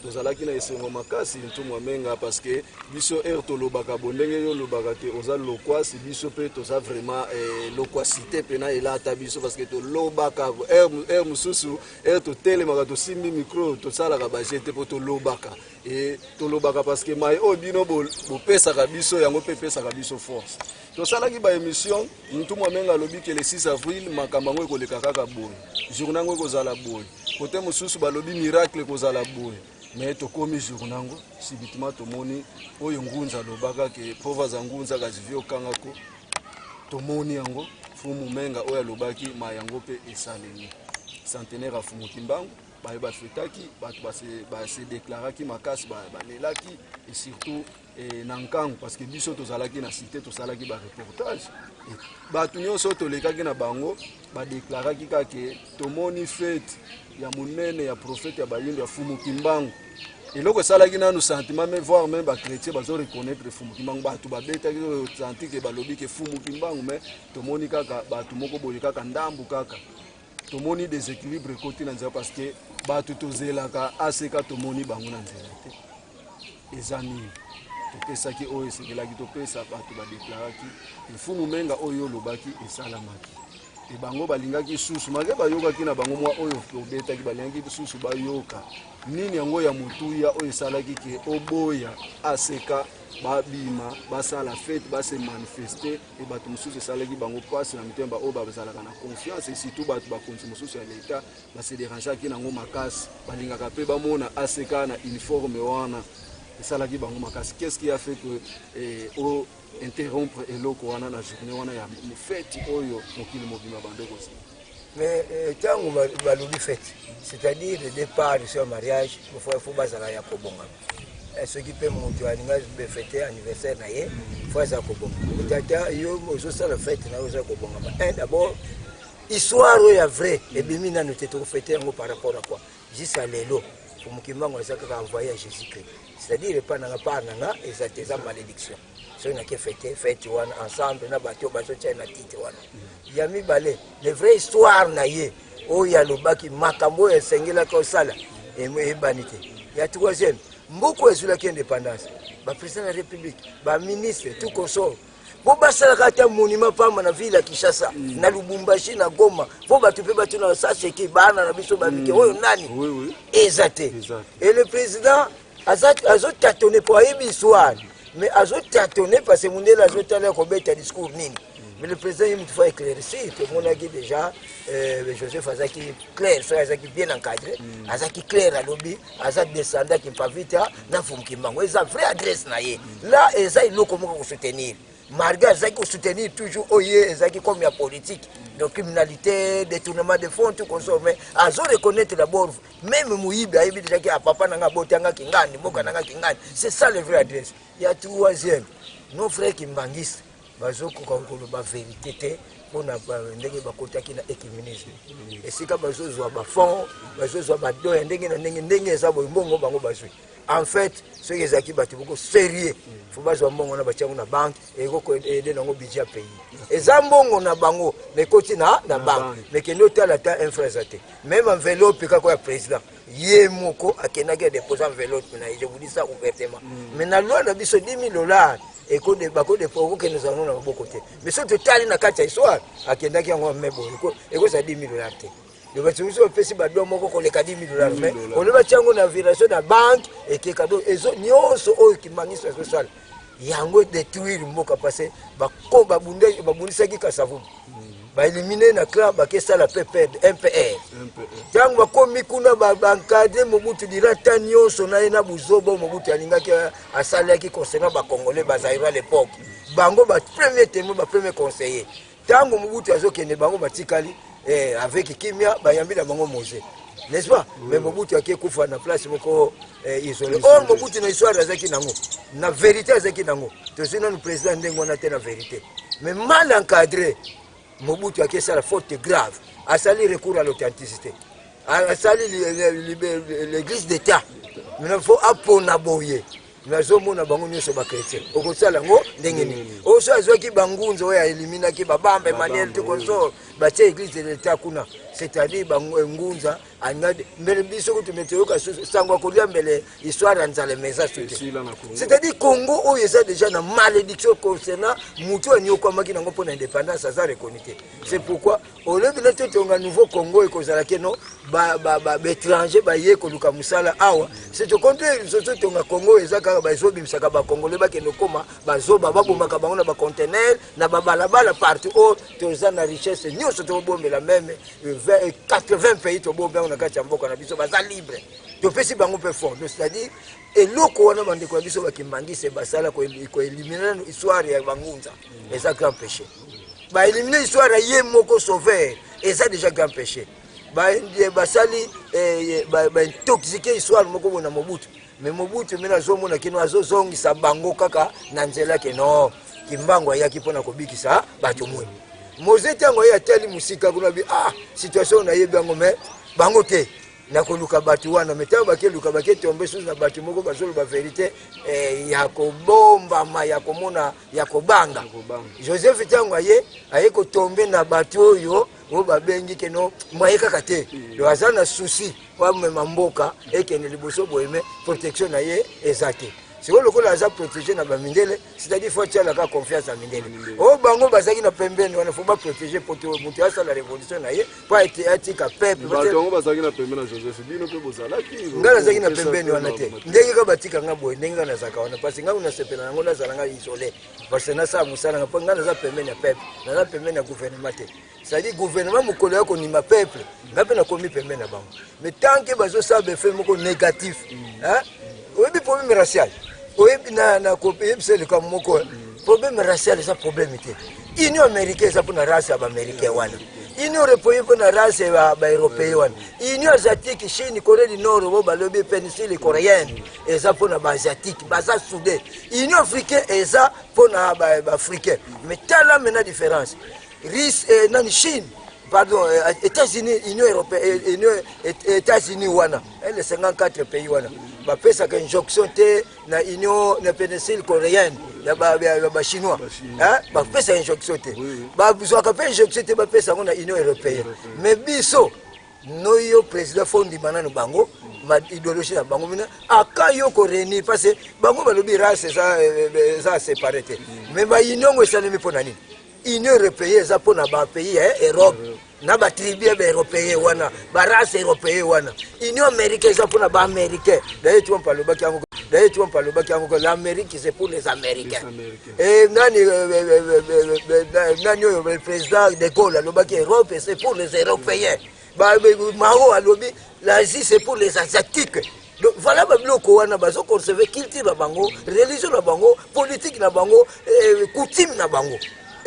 Tozalaki na esengo makasi ntumwa menga parce que biso tolobaka bondenge yo lobaka te oza lokwasi biso pe toza vraiment lokwasité pena elata biso parce que tolobaka mususu totelemaka tosimbi micro tosalaka bajete po tolobaka et tolobaka parce que mai oyo bino bopesaka biso yango pe pesaka biso force tosalaki ba émission ntumwa menga lobi ke le 6 avril makambo ngo ekoleka kaka boye journée ngo ekozala boye kote mususu balobi miracle ekozala boye. Mais tokomi journango sibitima tomoni oyo ngunza lobaka ke pova za ngunza kazivyo kangako tomoni yango Mfumu menga oyo lobaki mayango pe esalemi centenaire ya Mfumu Kimbangu ba fetaki bato ba se déclaraki makasi ba lelaki et surtout na nkangu parce que biso tozalaki na cité tosalaki ba reportage bato nyonso tolekaki na bango ba déclaraki kake tomoni fête ya munene ya prophète ya bayindo ya Mfumu Kimbangu eloko salaki nanu sentiment mais voir même ba chrétien bazo reconnaître Mfumu Kimbangu bato babetaki senti ke balobi ke Mfumu Kimbangu mais tomoni kaka bato moko boye kaka ndambu kaka tomoni déséquilibre côté na nzela parce que bato tozelaka aseka tomoni bango na nzela te ezani topesaki oyo esekelaki topesa bato badeklaraki Mfumu menga oyo lobaki esalamaki e bango balingaki susu malgré bayokaki na bango mwa oyo tobetaki balingaki susu bayoka nini yango ya mutuya oyo esalaki ke oboya aseka babima basala fête base manifester et bato mususu esalaki bango pasi na mitemba oyo bazalaka na confiance et surtout bato bakonzi mususu ya leta base dérangeaki nango makasi balingaka mpe bamona aseka na uniforme wana esalaki bango makasi. Qu'est-ce qui a fait que interrompre eloko wana na journée wana ya fête oyo mokili mobima bandeko? Mais tango balobi fête c'est-à-dire le départ sur mariage il faut bazala ya kobonga ce qui peut monter aninga be fêter anniversaire na ye faut za kobonga tata yo mozo sala fête na oza kobonga d'abord histoire ya vrai et bimi na noté to fêter ngo par rapport à quoi jusqu'à lelo Mfumu Kimbangu azaka envoyer Jésus-Christ c'est-à-dire pas na part na ezateza malédiction so na ke fête wana ensemble na bato bazo tia na titre wana yami balé les vraies histoires na ye oya lobaki makambo ya sengela ko sala et banité ya troisième mboko ezulaki indépendance ba président de la république ba ministre tout consort bo basalaka ta monument pamba na ville ya Kinshasa na Lubumbashi na Goma bo bato pe bato na saseki bana na biso ba mike oyo nani ezate et le président azot tâtonner pour aimer histoire mais azot tâtonner parce que mondela azot tala ko beta discours nini. Mais le président il faut éclaircir tout le monde a dit déjà Joseph Azaki clair so Azaki bien encadré Azaki clair à lobby Azaki descendant qui pas vite na Mfumu Kimbangu eza vraie adresse na ye là eza iloko moko ko soutenir malgré ça qui soutenir toujours oye ça qui comme la politique de criminalité détournement de fonds tout consomme mais azo reconnaître d'abord même Mouibi ayebi déjà que papa nanga botanga kingani boka nanga kingani c'est ça le vrai adresse. Il y a troisième nos frères qui mbangis bazoko konkolo ba vérité te pona ndenge bakotaki na écuménisme esika bazozwa ba fonds bazozwa ba do ndenge na ndenge eza bombongo bango bazwi en fait ce qui ezaki batu beaucoup sérieux faut bazwa mbongo na batiango na banque et ko aider nango budget pays eza mbongo na bango mais koti na banque mais que no tala ta infrastructure même enveloppe kako ya président ye moko akenaki déposer enveloppe na je vous dis ça ouvertement mais na loi na biso $10,000 et que des bako de pour que nous allons na beaucoup côté mais ce total na kati histoire akendaki yango mebo et que ça $10,000 te le bâtiment au pesi ba domo ko le $10,000 mais on le bâtiment na viration na banque et que cadeau ezo nyonso o ki mangisa social yango détruire mboka passé ba ko ba bundisa ki kasavu ba éliminer na club ba ke sala PPR MPR tango ko mikuna ba encadrer Mobutu dira nyonso na ina buzobo Mobutu alingaki asalaki concernant ba congolais ba Zaïre à l'époque bango ba premier témoin ba premier conseiller tango Mobutu azokende bango batikali avec Kimia bayambi na bango Mosé n'est-ce pas mais Mobutu akikufa na place moko isolé or Mobutu na histoire azaki nango na vérité azaki nango to sino le président ndengo na te na vérité mais mal encadré Mobutu a fait la faute grave, a sali recours à l'authenticité, a sali l'église d'État. Il faut apponaboyer. Nazomona bango nyoso ba chrétien. Okosala ngo ndengeni. Oso azoki bangunzo ya elimina ki babambe Emmanuel to konso ba tie église de l'État kuna. C'est-à-dire bango ngunza angade mbele biso ko tumeteoka sangwa kolia mbele histoire nzale meza sote. C'est-à-dire Congo o yesa déjà na malédiction concernant mutu anyoko maki nango pona indépendance ça reconnaître. C'est pourquoi au lieu de notre tonga nouveau Congo et kozala keno ba étranger ba ye ko luka musala awa c'est au contraire soso tonga Congo ezaka bazo bimisaka ba congolais ba keno koma bazo ba bomaka bango na ba conteneur na ba balabala partout au toza na richesse nyonso to bombela même 80 pays to bombela na kati ya mboka na biso baza libre to pesi bango pe fort c'est-à-dire eloko wana bande ko biso ba kimbangise basala ko éliminer histoire ya bangunza et ça grand péché ba éliminer histoire ya ye moko sauveur et ça déjà grand péché basali ba intoxiquer histoire moko bona Mobutu mais Mobutu mena zomona kino azozongisa bango kaka na nzela ke no kimbango yaki pona kobikisa bato mwe Mozete yango ya teli musika kuna bi situation na yebi yango me bango te na koluka batu wana metao bake luka bake tombe sous na batu moko bazolo ba vérité ya kobomba ma ya komona ya kobanga Joseph tango aye ko tombe na batu oyo o babengi keno mwaika kate yo azana souci wa mboka ekene liboso boyeme protection na ye ezate c'est le coup la protéger na ba mindele c'est-à-dire faut tirer la confiance à mindele o bango bazaki na pembeni wana faut pas protéger pour tout mutu asa la révolution na ye pas être atika peuple bango bazaki na pembeni na Joseph bino pe bozala ki ngala zaki na pembeni wana te ndenge ka batika ngabo ndenge na zaka wana parce nga una sepela ngo na zalanga isolé parce que na sa musala nga ngana za pembeni ya peuple na pembeni ya gouvernement te c'est-à-dire gouvernement mukolo yako ni ma peuple ngape na komi pembeni na bango mais tant que bazo sa be fait moko négatif hein oyebi problème racial oyebi na kopie c'est le comme moko problème racial c'est problème té union américaine ça pour na race ya ba américain wana union européenne pour na race ya ba européen wana union asiatique Chine Corée du Nord bo balobi péninsule coréenne et ça pour na ba asiatique baza soudé union africaine et ça pour na ba africain mais tala mena différence risque na Chine pardon États-Unis Union européenne États-Unis wana les 54 pays wana ba pesa ka injonction te na union na péninsule coréenne ya ba chinois hein ba pesa injonction te ba biso ka pesa injonction te ba pesa na union européenne mais biso noyo président fondi banano bango ma idéologie na bango mina akayo ko réunir parce que bango balobi race ça séparé te mais ba union ngo salemi pona nini union européenne za pona ba pays Europe na ba tribu européen wana ba race européen wana union américaine ça pour na ba américain d'ailleurs tu on parle ba kiango l'Amérique c'est pour les américains et nani le président de Gaulle le baki Europe c'est pour les européens ba maro alobi l'Asie c'est pour les asiatiques donc voilà babiloko wana bazo conserver culture na bango, religion na bango, politique na bango, coutume na bango.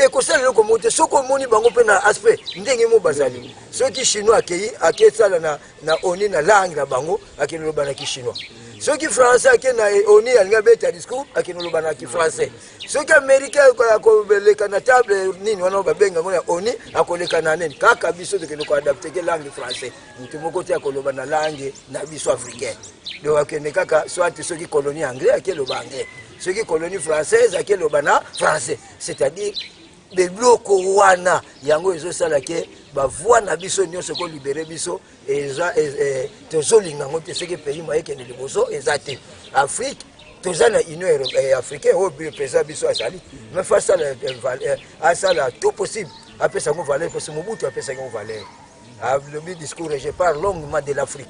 Et que ça le comme ce qu'on moni bango pe na aspect ndenge mo bazali. Ceux qui chinois akei ça na oni na langue na bango akino lo bana ki chinois. Ceux qui français akei na oni alinga beta discours akino lo bana ki français. Ceux qui américain ko le kana table nini wana ba benga ngona oni akoleka na nini kaka biso de ko adapter ke langue français. Mutu moko te akoloba na langue na biso africain. Donc akene kaka soit ceux qui colonie anglais akei lo anglais. Ceux qui colonie française akei lo bana français. C'est-à-dire de bloko wana yango ezosala ke bavoi na biso nyonso ko libere biso eza tozolinga ngo te seke pays moye kende liboso eza te Afrique toza na union africaine oyo président biso azali mais face à ça tout possible apesa ngo valeur parce que Mobutu apesa ngo valeur le discours je parle longuement de l'Afrique,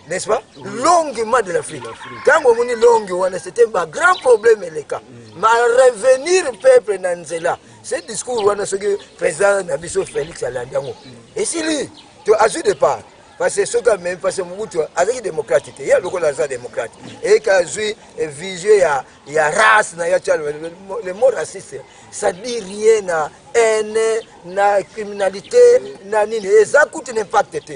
n'est-ce pas? Longuement de l'Afrique. Quand on dit longue, c'était un grand problème les cas. Mais revenir peuple Nanzela, ce discours on a ce que le président Nabiso Félix Alandiango. Et si lui, tu as eu départ, parce que ce quand même, parce que Mobutu avec démocrate, il y a le colonel démocrate. Et quand eu vision, il y a race, le mot raciste, ça dit rien na haine, na criminalité, na nini. Et ça coûte un impact.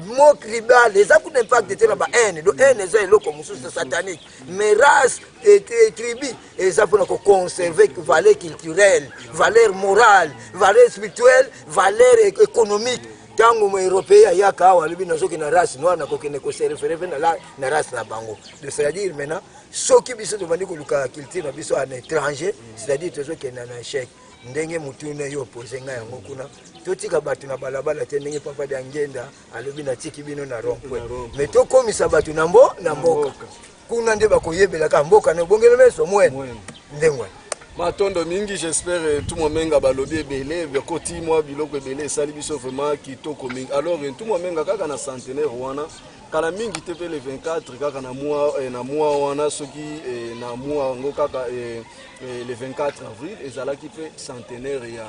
Mot tribal, les actes d'impact étaient là-bas, haine, donc haine est là comme c'est satanique. Mais race et tribu, et ça pour conserver valeur culturelle, valeur morale, valeur spirituelle, valeur économique. Tant que les Européens, il y a une race noire qui se réfère à la race na bango. C'est-à-dire maintenant, ceux qui sont demandés que la culture est un étranger, c'est-à-dire ceux qui sont en échec. Ndenge mutune yo pozenga yango kuna totika batu na balabala te ndenge papa de ngenda alobi na tiki bino na rompwe mais to komisa batu na mboka kuna nde bakoyebela ka mboka na bongela meso mwene ndengwa matondo mingi j'espère tout momenga balobi ebele bekoti mwa biloko ebele sali biso vraiment kitoko mingi alors tout momenga kaka na centenaire wana kala mingi te pe le 24 kaka na mois wana soki na mois ngo kaka le 24 avril ezalaki pe centenaire ya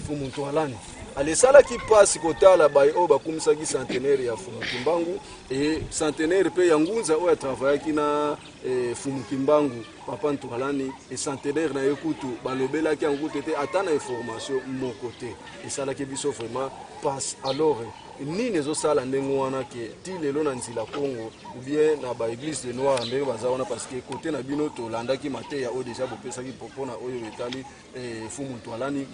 Fumu Ntwalani alesalaki pasi kotala baye oyo bakumisaki centenaire ya Fumu Kimbangu et centenaire pe ya Ngunza oyo travaillaki na Fumu Kimbangu Papa Ntwalani et centenaire na ekutu balobelaki yango te ata na information moko te esalaki biso vraiment passe alors nini ezosala ndenge wana ke ti lelo na nzila Congo ou bien na ba église de noir ndenge baza wana parce que côté na bino tolandaki mateya oyo déjà bopesaki popona oyo etali Fumu Ntwalani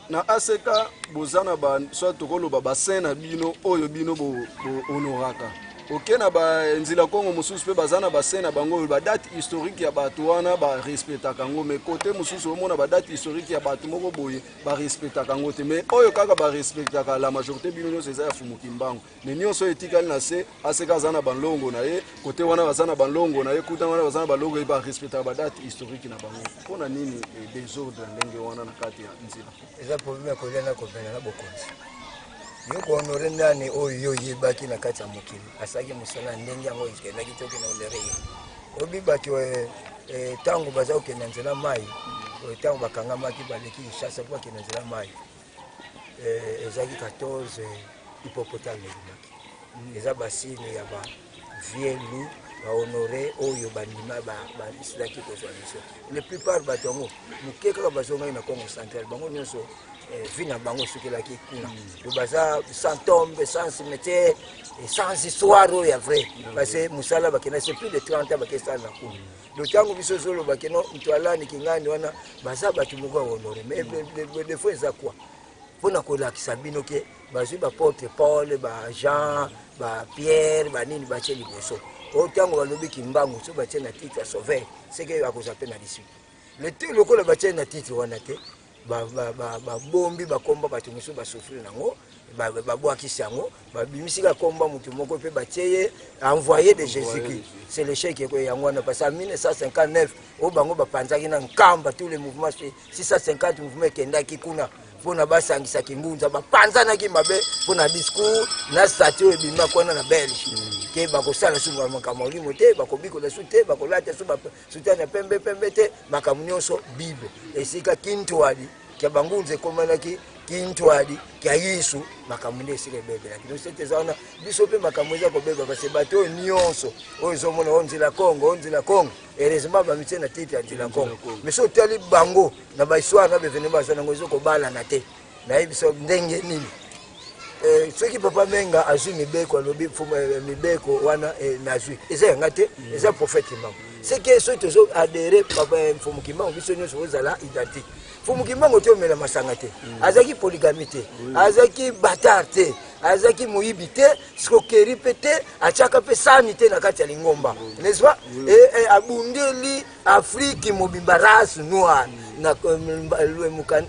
na aseka bozana ba soit tokoloba bassin na bino oyo bino bo honoraka ok na ba nzila Congo mususu pe bazana bassin na bango ba date historique ya bato wana ba respectaka ngo mais côté mususu omona ba date historique ya bato moko boye ba respectaka ngo te mais oyo kaka ba respectaka la majorité bino nyonso eza ya Fumu Kimbangu mais nyonso etikali na se aseka zana banlongo na ye côté wana bazana banlongo na ye kuta wana bazana balongo ba respectaka ba date historique na bango pona nini désordre ndenge wana na kati ya nzila eza problème ko lena ko bena na bokonzi yoko honore ndani oyo yebaki na kati ya mokili asaki musala ndenge yango ikenaki toke na olere obi baki tango baza okenda nzela mai tango bakangamaki baleki Kinshasa kwa kenda nzela mai ezaki 14 hippopotame ebimaki eza basine ya ba vielu ba honore oyo bandima ba islaki kozwa biso la plupart batongo mukeka bazonga na Congo central bango nyonso vina bango sukelaki kuna baza sans tombe sans cimetière et sans histoire ya vrai parce que musala bakena c'est plus de 30 ans bakesa na kuna le tango biso zolo bakeno Ntwalani kingani wana baza batu moko honore mais des fois ça quoi pona kolakisa bino ke bazwi ba porte Paul ba Jean ba Pierre ba nini ba cheli boso autant on lobby Kimbangu so batie na titre sauver c'est que akoza pe na disu le tout lokola batie na titre wana te ba bombi ba komba batu musu ba souffrir nango ba boakisi yango ba bimisika komba mutu moko pe batie envoyé de Jésus-Christ c'est le chèque ko yango wana parce que 1959 o bango ba panzaki na nkamba tous les mouvements 650 mouvements kendaki kuna pona basangisa Kingunza bapanzanaki mabe pona discours na statue ebima kwana na Belge ke bakosala suba makamolimo te bakobikola su te bakolata suba sutana pembe te makamnyonso bible esika Kintwali ke bangunze komanaki kintwali kya Yesu makamune sile bebe lakini sete zaona biso pe makamweza ko beba parce bato nyonso ozo mona onzila Congo heureusement ba mitena tete onzila Congo mais so tali bango na ba histoire na bevene ba zona ngozo ko bala na te na ibiso ndenge nini soki papa menga azwi mibeko alobi mibeko wana nazwi eza ngate eza prophète Kimbangu c'est que so tozo adhérer papa mfumu Kimbangu biso nyonso ozala identique mfumu Kimbangu te omela masanga te azaki polygamie te azaki bâtard te azaki moyibi te skokeri pe te achaka pe sani te na kati ya lingomba n'est-ce pas et abundeli Afrique mobimba race noire na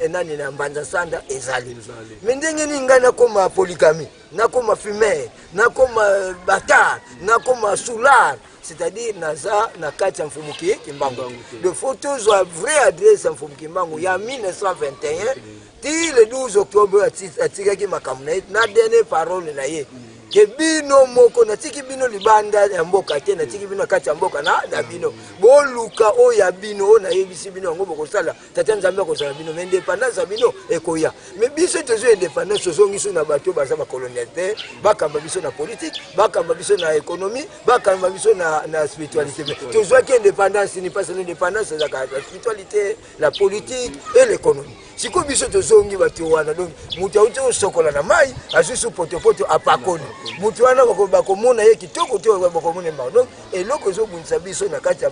nani na mbanza sanda ezali mendenge ninga na koma polygamie na koma fumeur na koma bâtard na koma soulard c'est-à-dire naza na kati ya mfumu Kimbangu de photos à vraie adresse ya mfumu Kimbangu ya 1921 ti le 12 octobre atikaki makambo na dernière parole na ye ke bino moko natiki bino libanda ya mboka te natiki bino kati ya mboka na bino boluka oya bino na yebisi bino ngo bokosala tata nzambe akosala bino mais indépendance bino ekoya mais biso tozo indépendance tozongiso na bato baza ba colonialité bakamba biso na politique bakamba biso na économie bakamba biso na spiritualité tozo ki indépendance ni pas l'indépendance la spiritualité la politique et l'économie siko biso tozongi bato wana donc mutu auti osokola na mai azusu potopoto apakoni mutu wana bakomona ye kitoko te bakomona mba donc eloko ezobundisa biso na kati ya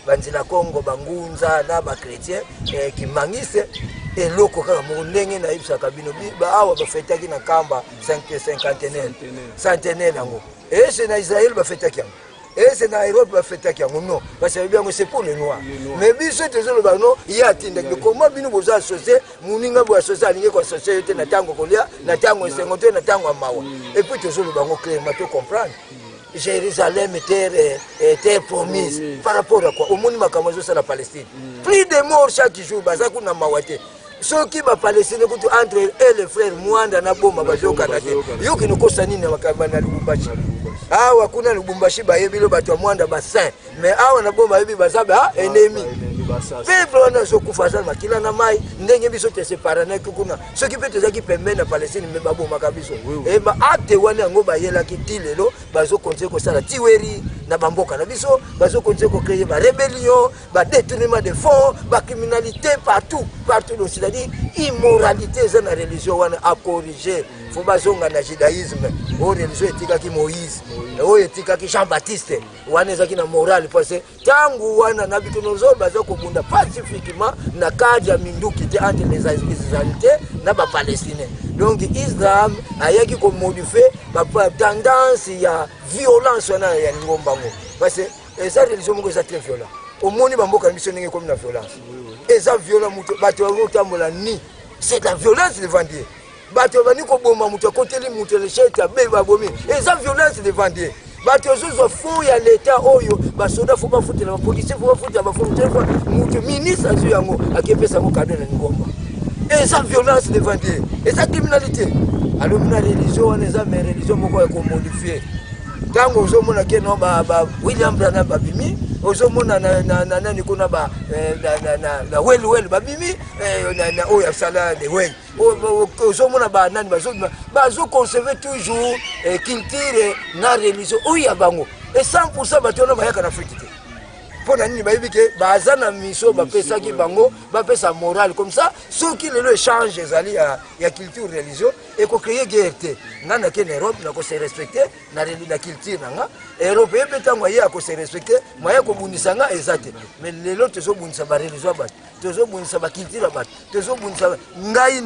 banzila Congo bangunza na bakretien kimangise eloko kaka ndenge na ibisaka bino awa bafetaki na kamba 50 centenaire yango ese na Israël bafetaki yango et c'est na Europe ba fête qui non parce que bien c'est pour les noirs mais biso tezolo ba non ya tinda comment bino boza associé muninga bo associé alingi ko société na tango kolia na tango sengote na tango mawa et puis tezolo ba ngo clairement to comprendre Jérusalem était promise par rapport à quoi au monde makamazo ça la Palestine plus de morts chaque jour baza kuna mawate soki ba Palestine kutu entre et les frères Mwanda na bomba bazoka na te yoki no kosani na makabana Lubumbashi awa kuna Lubumbashi bayebilo bato Mwanda ba saint mais awa na bomba yebi bazaba ennemi peuple wana sokufa sana makila na mai ndenge biso te séparana kuna soki pe tozaki pembe na Palestine me babo makabiso e ba acte wana ngo bayela kitilelo bazo konse ko sala tiweri na bamboka na biso bazo konse ko créer ba rébellion ba détournement de fonds ba criminalité partout donc c'est-à-dire immoralité za na religion wana a corriger faut bazonga na judaïsme o religion etikaki Moïse o etikaki Jean-Baptiste wana ezaki na morale parce que tangu wana na bitonozo bazo kobunda pacifiquement na kaja minduki te entre les Israéliens na ba Palestiniens donc Israël ayaki ko modifier ba tendance ya violence wana ya ngombango parce que esa religion moko eza très violent au monde bamboka biso ndenge comme na violence eza violent muto bato bakotambola ni c'est la violence devant Dieu bato bani ko bomba muto koteli muto le chef ya beba bomi eza violence devant Dieu bato zozo fond ya l'état oyo ba soda faut pas foutre la police faut pas foutre ba foutre muto ministre azu yango akepesa mo cadeau na ngomba eza violence devant Dieu eza criminalité alors na religion on eza mais religion moko ya ko modifier tango ozomona ke no ba William Branham babimi ozomona na nani kuna ba na well babimi na oya sala de well ozomona ba nani bazo conserver toujours culture na religion oya bango et 100% batono bayaka na Afrique te pona nini bayibi ke baza na miso bapesa ki bango bapesa morale comme ça ceux qui le échange ezali ya culture religion et ko créer guerre te ngana ke na Europe na ko se respecter na culture nga Europe epetango ya ko se respecter moya ko bundisa nga ezate mais lelo tezo bundisa ba religion ba tezo bundisa ba culture ba tezo bundisa ngai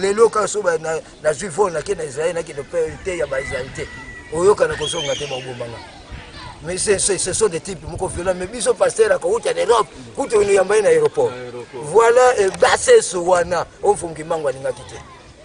lelo ka so ba na juifo na ke na Israël na ke de te ya ba Israël te oyoka na ko so ngate ba bombanga. Mais ce sont des types violents. Mais biso pasteur à côté en Europe, côté on y a un aéroport. Voilà et basé sur wana, on font qui mangue à quitter.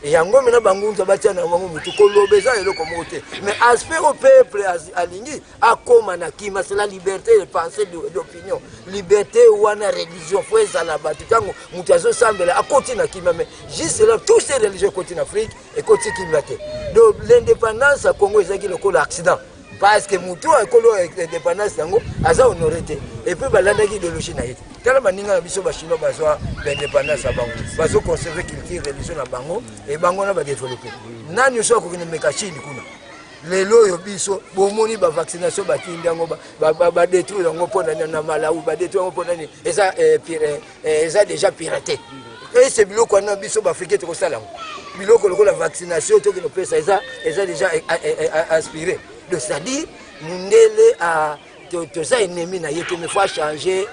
Et yango mena bangunza batia na bango mutu kolobeza eloko mote. Mais aspect au peuple alingi akoma na kima c'est la liberté de penser d'opinion. Liberté wana religion faut ça la batu tango mutu azo sambela akoti na kima mais juste là tous ces religions côté en Afrique et côté kimate. Donc l'indépendance à Congo ezaki le accident. parce que mutu akolo indépendance nango aza honoré te et puis balandaki idéologie na ye tala baninga na biso bachinois bazwa indépendance ya bango bazo conserver culture religion na bango et bango na badévelopper nani oso akokende meka chine kuna lelo oyo biso bomoni bavaccination batindi yango badétruire yango mpo na Malawi badétruire yango mpo nani eza déjà piraté et c'est biloko wana biso baafrikain tokosala yango biloko lokola vaccination tokende opesa eza déjà aspiré donc c'est-à-dire mundele toza ennemi na ye te mais faut changer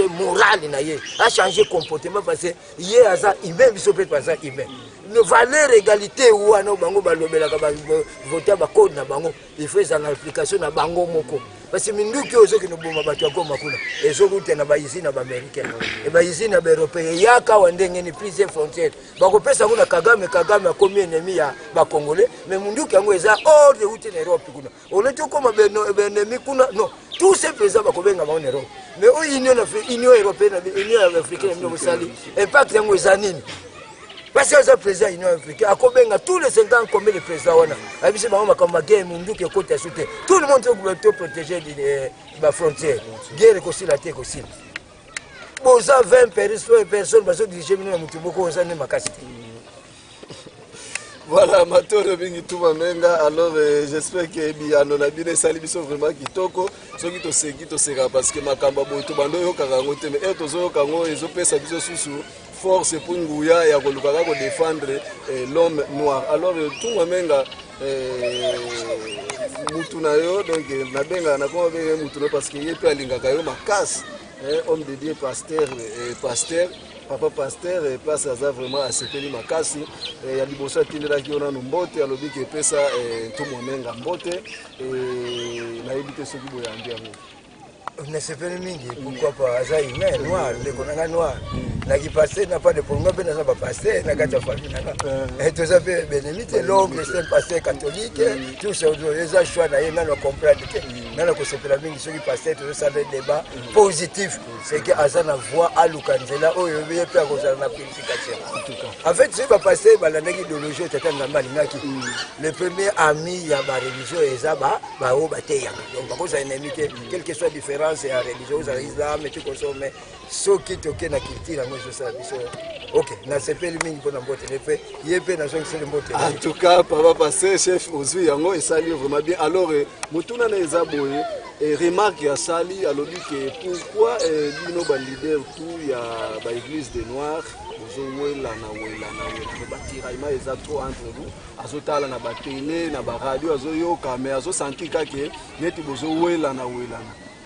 morale na ye changer comportement parce que ye aza humain biso mpe aza humain no valeur égalité wana bango balobelaka bavoter bacode na bango il faut ezala na application na bango moko parce que minduki ozokende boma bato ya goma kuna ezokuta na baizine na baaméricain e baizine na baeuropéen yaka wa ndenge ni plusieurs frontières bakopesa yango na Kagame akomi ennemi ya bakongolais mais munduki yango eza hors de route na Europe kuna oleti okoma baennemi kuna non tous ces présidents bakobenga bango na Europe mais union européenne union africaine bino bosali impact yango eza nini parce que le président de l'Union africaine a tous les 5 ans combien de présidents on a vu makambo ma guerre mundu qui côté à sauter tout le monde doit protéger les frontières guerre aussi la terre aussi boza 20 personnes bazo diriger mino mutu boko oza ne makasi. Voilà, Matoro Bingi Touba Menga. Alors, j'espère que Biano na bine sali biso vraiment kitoko. So ki to sera parce que makamba bo to bando yo karango te mais eto zo kango ezo pesa biso susu force pour nguya ya ko lukaka ko défendre l'homme noir. Alors, Touba Menga mutu na yo donc na benga na ko be mutu no parce que yepe alingaka yo makasi. Homme de Dieu pasteur papa pasteur place aza vraiment asepeli makasi ya liboso atindelaki yo nano mbote alobi ke epesa ntumu menga mbote nayebi te soki boyambi yango nasepeli mingi pourquoi pas aza humain noir ndeko nanga noir naki pasteur na pas de problème mpe naza bapasteur na kati ya famille nanga toza mpe benemi te l'oncle c'est un pasteur catholique tout ça eza choix na ye nano acomprendre te nano kosepela mingi soki pasteur tozosala débat positif c'est que aza na voix aluka nzela oyo ye mpe akozala na purification en fait soki bapasteur balandaki idéologie oyo tata nzambe alingaki le premier ami ya bareligion eza baoyo bateyaka donc bakozala ennemi te quelle que soit différence ya religion ozala islam ete kosome soki toke na culture yango ezosala biso ok nasepeli mingi mpona mbotele mpe ye mpe nazongiseli mbotele en tout cas papa pasteur chef ozwi yango esali vraiment bien alors motuna na eza boye remarque ya sali alobi ke pourquoi bino balider tout ya baéglise des noirs ozowelana batiraillement eza trop entre vous azotala na batele na baradio azoyoka mais azosentir kake neti bozowelana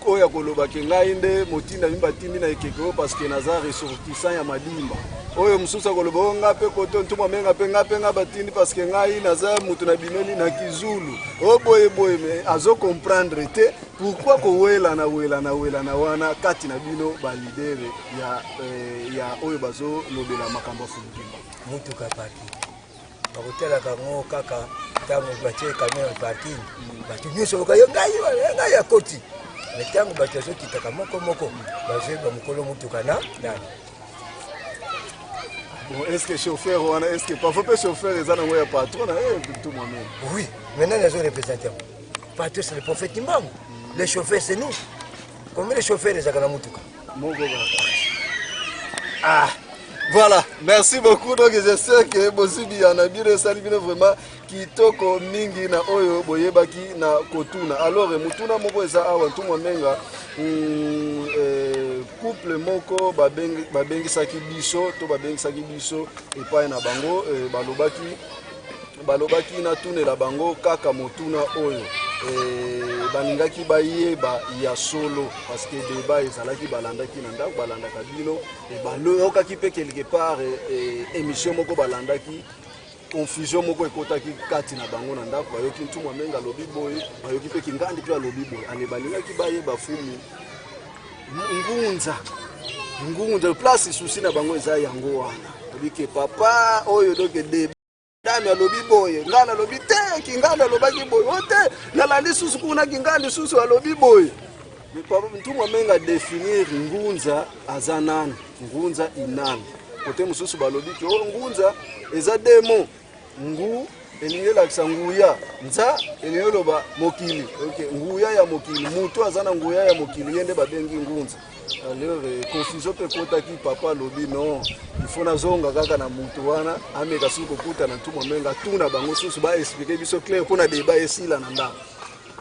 oya koloba ke ngai nde motinda mimbatindi na ekeko parce que naza ressortissant ya madimba oyo mususu akoloba nga pe koto ntuma menga pe nga pe nga batindi parce que ngai naza mutu na bimeli na kizulu boye mais azo comprendre te pourquoi ko welana wana kati na bino ba leader ya oyo bazo lobela makambo fulukimba mutu ka parti bakotela kango kaka tango batie kamera parti batu nyuso kayo ngai ya koti metango bato azokitaka moko bazoyeba mokolo mutuka na nani. Bon, est-ce que chauffeur wana est-ce que parfois pe chauffeur eza nango ya patron na tout moi-même oui maintenant les autres représentants patron c'est le prophète Mbangu les chauffeurs c'est nous combien les chauffeurs ezaka na mutuka moko voilà merci beaucoup donc j'espère que bosibi ya na bino sali bino vraiment kitoko mingi na oyo boyebaki na kotuna alors mutuna moko eza awa ntumwa menga couple moko babengisaki biso to babengisaki biso epai na bango balobaki na tunela bango kaka motuna oyo balingaki bayeba ya solo parce que débat ezalaki balandaki na ndako balandaka bino balokaki pe quelque part émission moko balandaki confusion moko ekotaki kati na bango na ndako bayoki ntumwa menga alobi boye bayoki pe kingandi pe alobi boye ale balingaki bayeba fumu ngunza place susi na bango eza yango wana obike papa oyo donc dami alobi boye ngana alobi te kinganda alobaki boye ote nalandi susu kuna kingandi susu alobi boye ntumwa menga définir ngunza aza nani ngunza inani kote mususu balobi ki ngunza eza demo elingela kisanguya nza elingelo ba mokili okay nguya ya mokili mutu azana nguya ya mokili yende babengi ngunza alors confusion pe kota ki papa lobi non il faut na zonga kaka na mutu wana ameka suko kuta na tuma menga tuna bango susu ba expliquer biso clair pona débat esila na ndako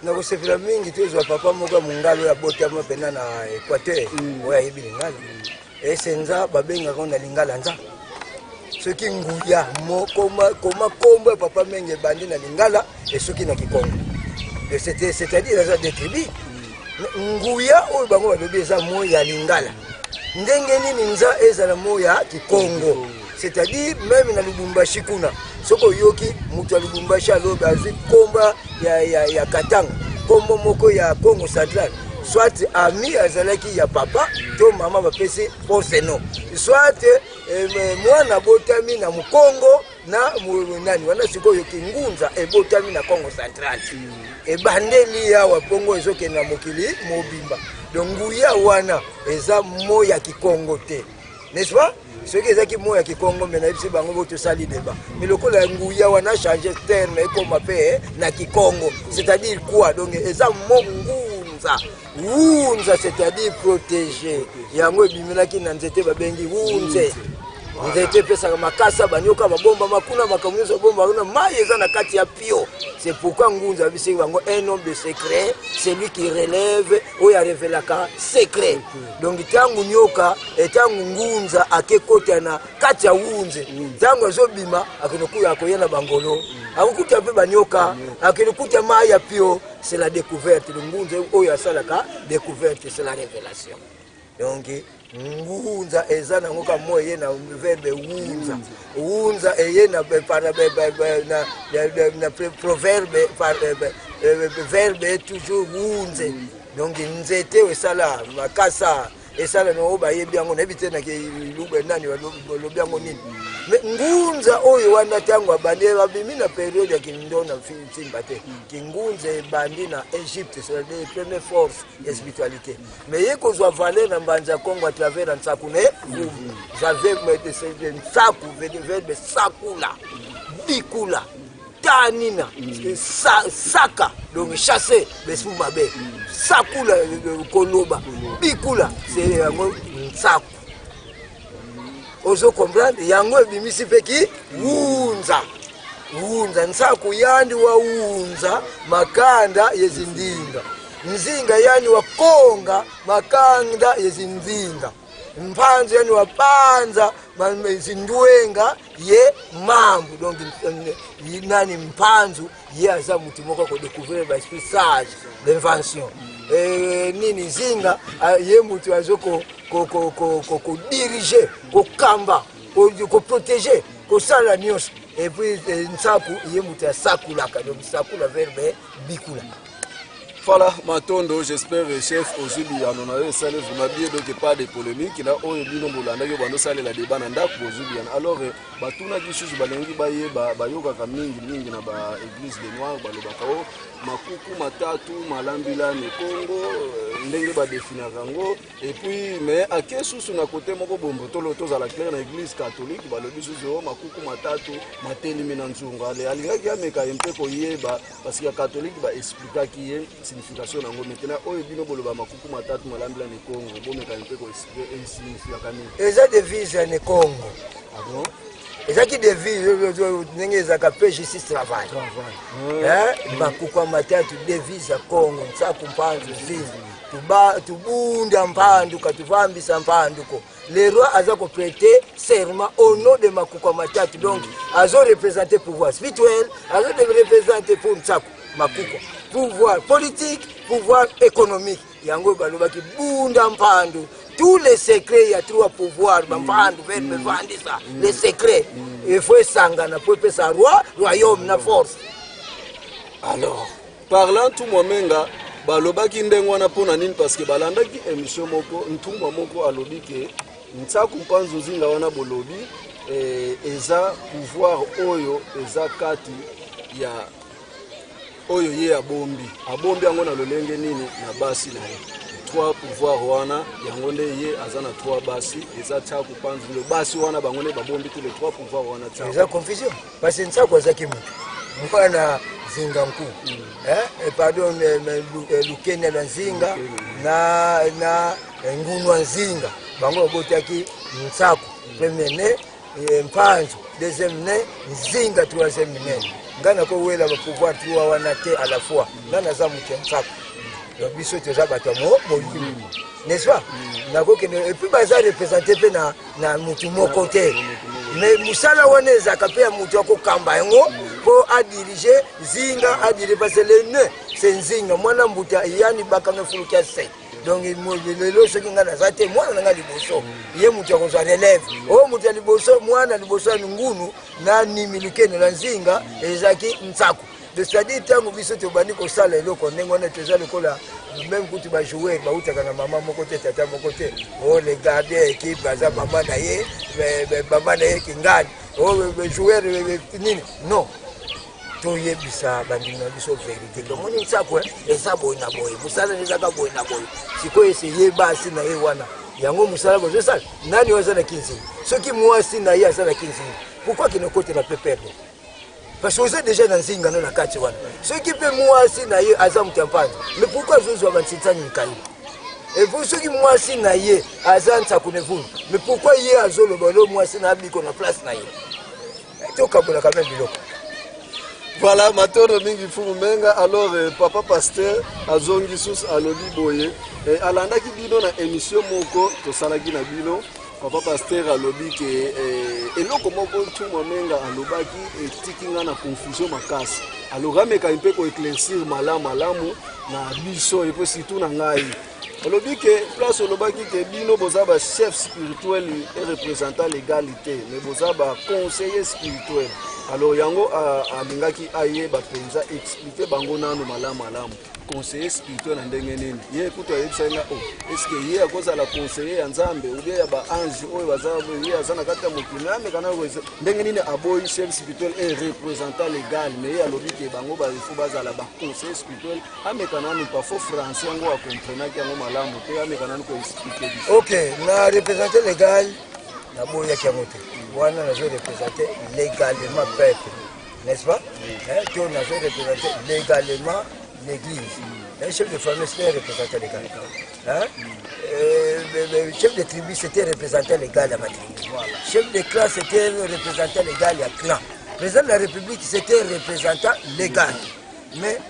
na kusefila mingi tuzo papa moka mungalo ya bote ama pena na Equateur oya hibi lingala esenza babenga kona lingala nza soki nguya koma kombo papa menge bandi na lingala esoki na Kikongo c'est-à-dire ça des tribus nguya oyo bango balobi eza mo ya lingala ndenge nini nza ezala mo ya Kikongo c'est-à-dire même na Lubumbashi kuna soko yoki mutu ya Lubumbashi alobi azwi komba ya Katanga kombo moko ya Congo Central soit ami azalaki ya papa to mama bapesi poseno soit mwana botami na Mukongo na nani wana siko yoki ngunza ebotami na Congo Central ebandeli ya wapongo ezoke na mokili mobimba donc nguya wana eza mo ya Kikongo te n'est-ce pas ce qui est mo ya Kikongo mais na bisi bango boto sali débat mais le kola nguya wana changer terme comme appelé na Kikongo c'est-à-dire quoi donc eza mo ngunza c'est-à-dire protéger yango bimelaki na nzete babengi wunze nzete pesa makasa banyoka babomba makuna makamuzo bomba kuna mai eza na kati ya pio c'est pourquoi ngunza bisi bango un homme de secret c'est lui qui relève ou ya révélaka secret donc tangu nyoka etangu ngunza akekota na kati ya wunze tangu azobima akinokuya akoyena bangolo akukuta pe banyoka akinokuta mai ya pio c'est la découverte le ngunza oyo asalaka découverte c'est la révélation donc ngunza eza nango ka moye na verbe unza eye na proverbe verbe toujours unze donc nzete esala makasa esala no bayebi yango na bitena ke lube nani lobi yango nini mais ngunza oyo wana tango abandi babimi na période ya kindona fimba te kingunza bandi na Égypte c'est la première force de spiritualité mais yeko zo valer na mbanza Congo à travers Ntsakune j'avais Nsaku verbe sakula bikula tanina saka donc chasser l'esprit mabe sakula koloba bikula c'est yango Nsaku ozo comprendre yango bimisi peki wunza Nsaku yandi wa wunza makanda yezindinga nzinga yani wa konga makanda yezinzinga mpanzo yani wa panza mazindwenga ye mambu donc nani mpanzo ye aza mutimoko ko découvrir ba esprit sage l'invention nini zinga ye mutu azoko ko diriger ko kamba ko protéger ko sala nyos et puis Nsaku ye mutu asakula ka donc sakula verbe bikula. Voilà, Matondo, j'espère, chef, aujourd'hui, on a eu ça, vous m'avez dit donc pas de polémique, il a eu une bolanda, il y a eu ça, la débat, alors, batuna qui chose, balengi baye, bayoga kamingi na ba église de Noirs, balobakao, makuku matatu, malambila ne Congo, ndenge ba définir rango, et puis, mais à quel sous na côté moko bombo, tolo toza la claire na église catholique, balobi sous makuku matatu, mateli menanzunga, alinga ki ameka mpe ko yeba, parce que catholique ba expliquer qui est signification nango maintenant oyo bino boloba makuku matatu malambila ne Congo bomeka mpe ko expliquer un signification nini eza devise ne Congo ah bon eza ki devise ndenge ezaka pe justice travail makuku matatu devise Congo Nsaku mpanzu zizi tubunda mpandu katuvambisa mpanduko le roi aza ko prêter serment au nom de makuku matatu donc azo représenter pouvoir spirituel azo représenter pour Nsaku makuku pouvoir politique, pouvoir économique. Yango balobaki bunda mpandu. Tous les secrets, il y a trois pouvoirs. Mpandu, verbe vandi ça. Les secrets. Il faut sangana pour faire sa royaume, na force. Alors, parlant tout momenga, balobaki ndengwana pona nini parce que balandaki émission moko, ntumba moko alobi ke Nsaku mpanzu zinga wana bolobi eza pouvoir oyo eza kati ya oyo ye abombi yango na lolenge nini na basi na ye trois pouvoirs wana yango nde ye aza na trois basi eza Nsaku mpanzu le basi wana bango nde babombi tous les trois pouvoirs wana Nsaku eza confusion parce que Nsaku azaki mutu mwana zinga nku pardon lukene la nzinga na ngunu nzinga bango botaki Ntsako premier né Mpanzo deuxième né Nzinga troisième né ngana ko wela ba pouvoir trois wana te à la fois ngana za mutu Ntsako donc biso toza bato mo n'est-ce pas nako que et puis baza représenter pe na mutu moko te mais musala wana ezaka pe ya mutu akokamba yango po a diriger Zinga a diriger parce que le nœud c'est Nzinga mwana mbuta yani bakanga fulukia 7 donc lelo soki nga naza te mwana nanga liboso ye mutu akozwa relève o mutu ya liboso mwana liboso ya ngunu na nimilukene na Nzinga ezaki Ntsako c'est-à-dire tango biso tobandi kosala eloko ndenge wana toza lokola même kutu bajoueur bautaka na mama moko te tata moko te o le gardien équipe baza mama na ye mama na ye kingani o joueur nini non toyebisa bandimi na biso vérité tomoni Ntsako eza boye na boye mosala ezaka boye na boye sikoyo eseye basi na ye wana yango mosala bozosala nani oyo aza na 15 soki mwasi na ye aza na 15 pourquoi qu'il ne côté na peut perdre parce que vous êtes déjà dans Nzinga na kati wana soki pe mwasi na ye aza mutu Mpanzo mais pourquoi zozwa bansitsani nkali et vous soki mwasi na ye aza Ntsako ne vous mais pourquoi ye azoloba lo mwasi na abiko na place na ye tokabola quand même biloko. Voilà, matono mingi fumu menga alors papa pasteur azongi sus alobi boye alanda ki bino na émission moko to salaki na bino papa pasteur alobi ke eloko moko tuma menga alobaki etikinga na confusion makasi alors ameka mpe ko éclaircir malamu na biso et puis surtout na ngai alobi ke place olobaki ke bino boza ba chef spirituel et représentant l'égalité mais boza ba conseiller spirituel. Alors yango alingaki aye bapenza expliquer bango nanu malamu conseiller spirituel na ndenge nini ye kuto yebisanga est-ce que ye akoza la conseiller ya Nzambe ou bien ya ba ange oyo baza ye azana kata mokili ame kana ko ndenge nini aboyi chef spirituel et représentant légal mais ye alobi ke bango ba ifu baza la ba conseiller spirituel ame kana ni pas faux français yango a comprendre yango malamu te ame kana ko expliquer. OK, na représentant légal na boya kiamote wana nazo représenter légalement peuple n'est-ce pas que on a représenté légalement l'église un chef de famille c'était représentant légal le chef de tribu c'était représentant légal à ma tribu chef de clan c'était représentant légal à clan président de la république c'était représentant légal mais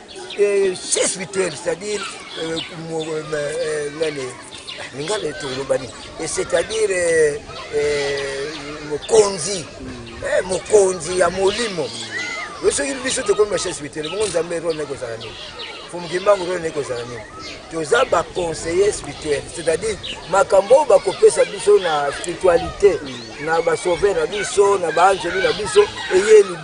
chef spirituel c'est-à-dire et c'est-à-dire mokonzi ya molimo soki biso tokomi bachef spirituel bongo Nzambe ro nekozala nini fumukimbangu ro nekozala nini toza baconseiller spirituel c'est-à-dire makambo bakopesa biso na spiritualité na basauver na biso na baangeli na biso eyeli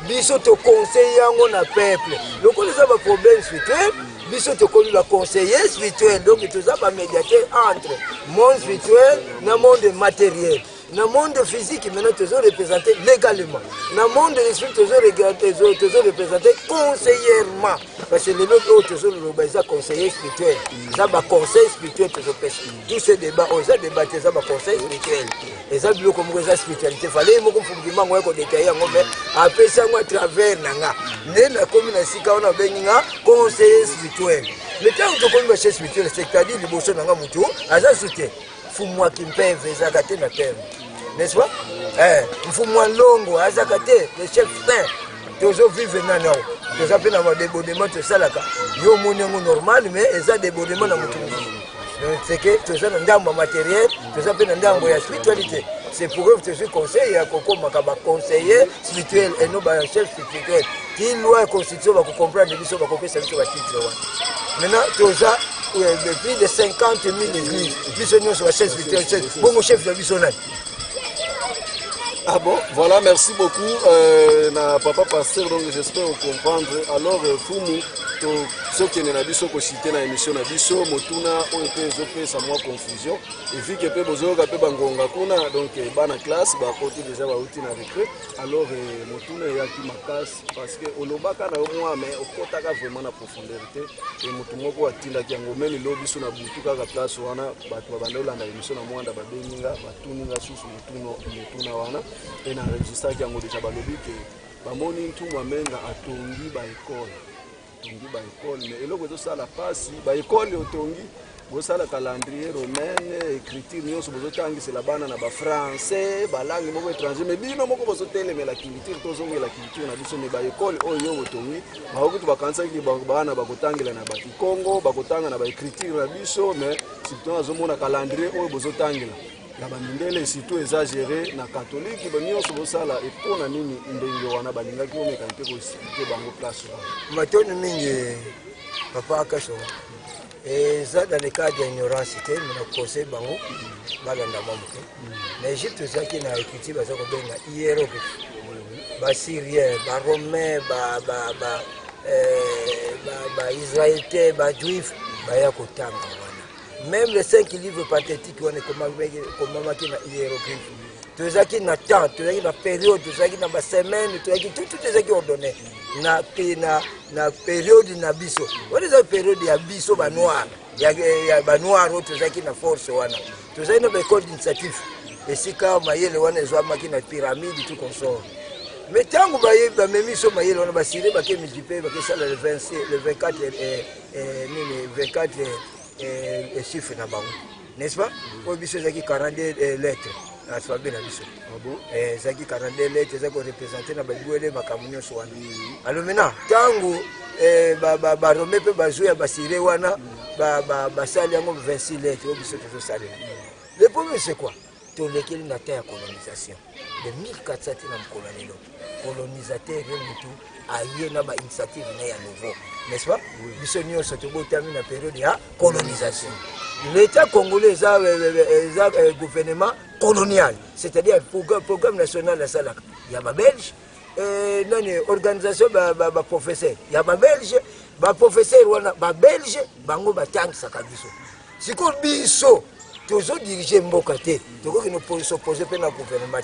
biso toconseille yango na peuple lokola eza baproblème spirituel biso tokomi baconseiller spirituel donc toza bamédiateur entre monde spirituel na monde matériel na monde physique maintenant toujours représenté légalement na monde esprit toujours représenté conseillèrement parce que les autres toujours le conseiller spirituel ça ba conseil spirituel toujours tous ces débats on a débatté ça ba conseil spirituel et ça bilo comme ça spiritualité fallait mo ko fungima ngo ko détailler ngo mais après ça moi travers nanga né na commune sika on a benga conseiller spirituel mais tant que comme conseiller spirituel c'est-à-dire liboso nanga mutu aza soutien fumwa kimpeve zakate na terre n'est-ce pas mfumwa longo azakate le chef saint toujours vivre nana nous appelle avoir des débordements de salaka yo monengo normal mais eza débordement na mutu c'est que tout ça ndambo matériel tout ça pe ndambo ya spiritualité c'est pour eux que je conseille ya koko makaba conseiller spirituel et non ba chef spirituel qui loi constitution va comprendre biso ba kopesa biso ba titre wa maintenant tout ça depuis de 50 000 églises biso nous sur chef spirituel bon chef de biso nani. Ah bon, voilà, merci beaucoup na papa pasteur, donc j'espère comprendre. Alors, Fumu, ceux qui n'ont pas ko cité na émission na biso, motuna OEP ça moi confusion. Et vu que pe bozo ka pe bangonga kuna, donc bana classe, ba côté déjà ba outil na recrue. Alors motuna ya ki makas parce que olobaka na moi mais okotaka vraiment na profondeur. Et motumoko atinda ki ngomeni lobi so na butuka ka classe wana, ba bandola na émission na mwanda ba beninga, ba tuninga susu motuna wana. Et na enregistré qui a déjà balobi que bamoni ntumwa menga atongi ba école mais eloko ezosala pasi ba école otongi bosala calendrier romaine écriture nyonso bozotangisela bana na bafrançais balangue moko étranger mais bino moko bozotelemela culture tozongela culture na biso me baekole oyo botongi bakokuti bakanisaki bana bakotangela na bakikongo bakotanga na baécriture na biso mais surtout azomona calendrier oyo bozotangela na bamindele surtout exagéré na catholique nyonso bosala epona nini ndenge wana balingaki omeka mpe koexplike bango place wana matoni mingi papa akaso ça dans le cas d'ignorance mais na conseil bango balanda mamuke na Égypte ezaki na écriture baza kobenga hiéroglyphe basyrien baromain baisraélien bajuif baya kotanga wana même les 5 livres pathétiques wana komamaki na hiéroglyphe tozaki na temps tozaki na période tozaki na basemaine tozaki tout ezaki ordonné na période na biso wana eza période ya biso banoir ya banoir oyo tozaki na force wana tozaki na baécole d'initiative esika mayele wana ezwamaki na pyramide tout consort mais ntango bamemi so mayele wana basire bake multiplie bakesala le 24 chiffre na bango n'est-ce pas oyo biso ezaki 42 lettres alphabet na biso ezaki 42 lettres ezaki représenter na babuele makambo nyonso wana alors maintenant ntango barome mpe bazwi ya basire wana basali yango 26 lettres oyo biso tozosalela le problème c'est quoi tolekeli na terre ya colonisation de 1400 te na mokolo lelo colonisateur ye mutu aye na bainitiative na ya nouveau n'est-ce pas biso nyonso tobotami na période ya colonisation. L'État congolais est un gouvernement colonial, c'est-à-dire programme national de Salak. Il y a ma Belge, une organisation de professeurs. Il y a ma Belge, ma professeur, ma Belge, bango batang sakabiso. Si qu'on biso, toujours diriger Mbokate, toujours que nous s'opposer à la gouvernement.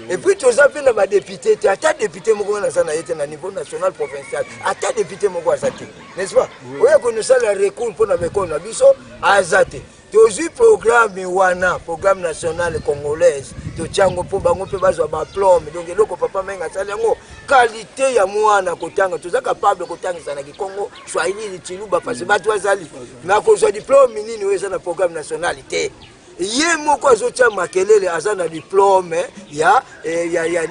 Et puis tous appellent les députés, à ta député Mogo na sana été na niveau national provincial, à ta député Mogo azate, n'est-ce pas? Oui, qu'on nous a le recours pour la bécon na biso azate. Toujours programme wana, programme national congolaise, to chango po bango pe bazwa ba diplôme, donc eloko papa menga sala yango qualité ya mwana kotanga, tous capable kotanga sana ki Congo, Swahili, Chiluba parce que batu azali. Na ko zo diplôme nini weza na programme nationalité. Ye moko azotia makelele aza na diplôme ya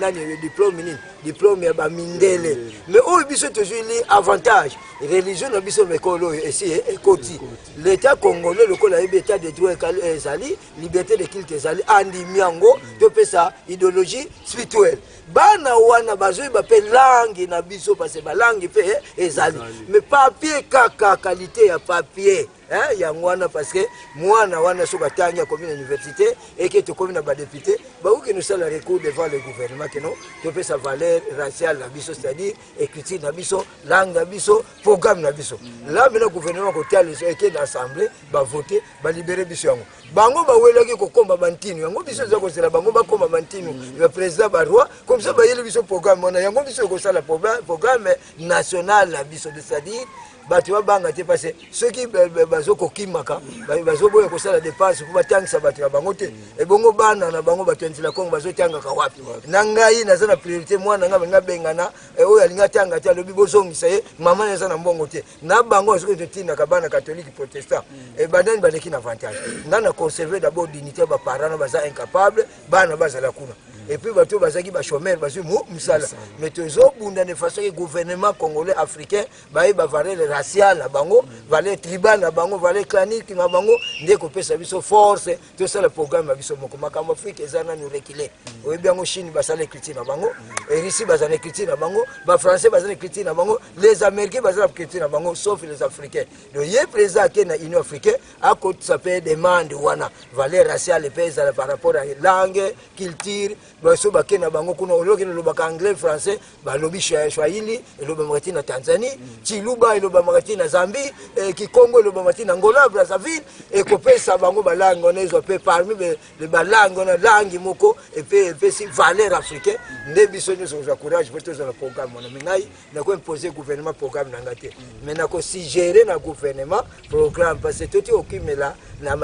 nani diplôme nini diplôme ya ba mindele mais o biso toujours li avantage religion na biso mekolo ici ekoti l'état congolais le kola état de droit ezali liberté de culte ezali andimi yango to pesa idéologie spirituelle bana wana bazoi ba pe langue na biso parce ba langue pe ezali mais papier kaka qualité ya papier hein ya mwana parce que mwana wana soka tanya comme une université et que to comme na ba député ba ou que nous ça le recours devant le gouvernement que non to pe sa valeur raciale na biso c'est-à-dire écriture na biso langue na biso programme na biso là maintenant gouvernement ko tia les équipes d'assemblée ba voter ba libérer biso yango bango ba welaki ko komba bantinu yango biso za ko sela bango ba komba bantinu le président ba roi comme ça ba yele biso programme on a yango biso ko sala programme national na biso c'est-à-dire batu babanga te parce ceux qui bazoko kimaka bazoboya ko sala dépense pour batangisa batu ya bango te e bongo bana na bango batu ntila Kongo bazotanga ka wapi na ngai naza na priorité mwana nga bengana oyo alinga tanga te alobi bozongisa ye mama naza na mbongo te na bango azoko tina ka bana catholique protestant e badani baleki na avantage ngana conserver d'abord dignité ba parents baza incapable bana bazala kuna et puis bato bazaki ba chômeur bazu musala mais toujours bunda de façon que gouvernement congolais africain ba valeur raciale na bango valeur tribale na bango valeur clanique na bango ndeko pesa biso force tout ça le programme biso moko makamba Afrique ezana nous reculer oyebi yango Chine basala écriture na bango et Russie basala écriture na bango ba français basala écriture na bango les américains basala écriture na bango sauf les africains donc yé président ke na Union africaine à côté ça peut demande wana valeur raciale pesa par rapport à langue culture baso bakena bango kuna oloki lobaka anglais français balobi Swahili eloba makati na Tanzanie Chiluba eloba makati na Zambie Kikongo eloba makati na Angola Brazzaville et kopesa bango balangue on ezo pe parmi les balangue on a langue moko et pe si valeur africaine nde biso nyoso za courage pour tous le programme on mengai na ko imposer gouvernement programme na ngate mais na ko si gérer na gouvernement programme parce que toti okimela na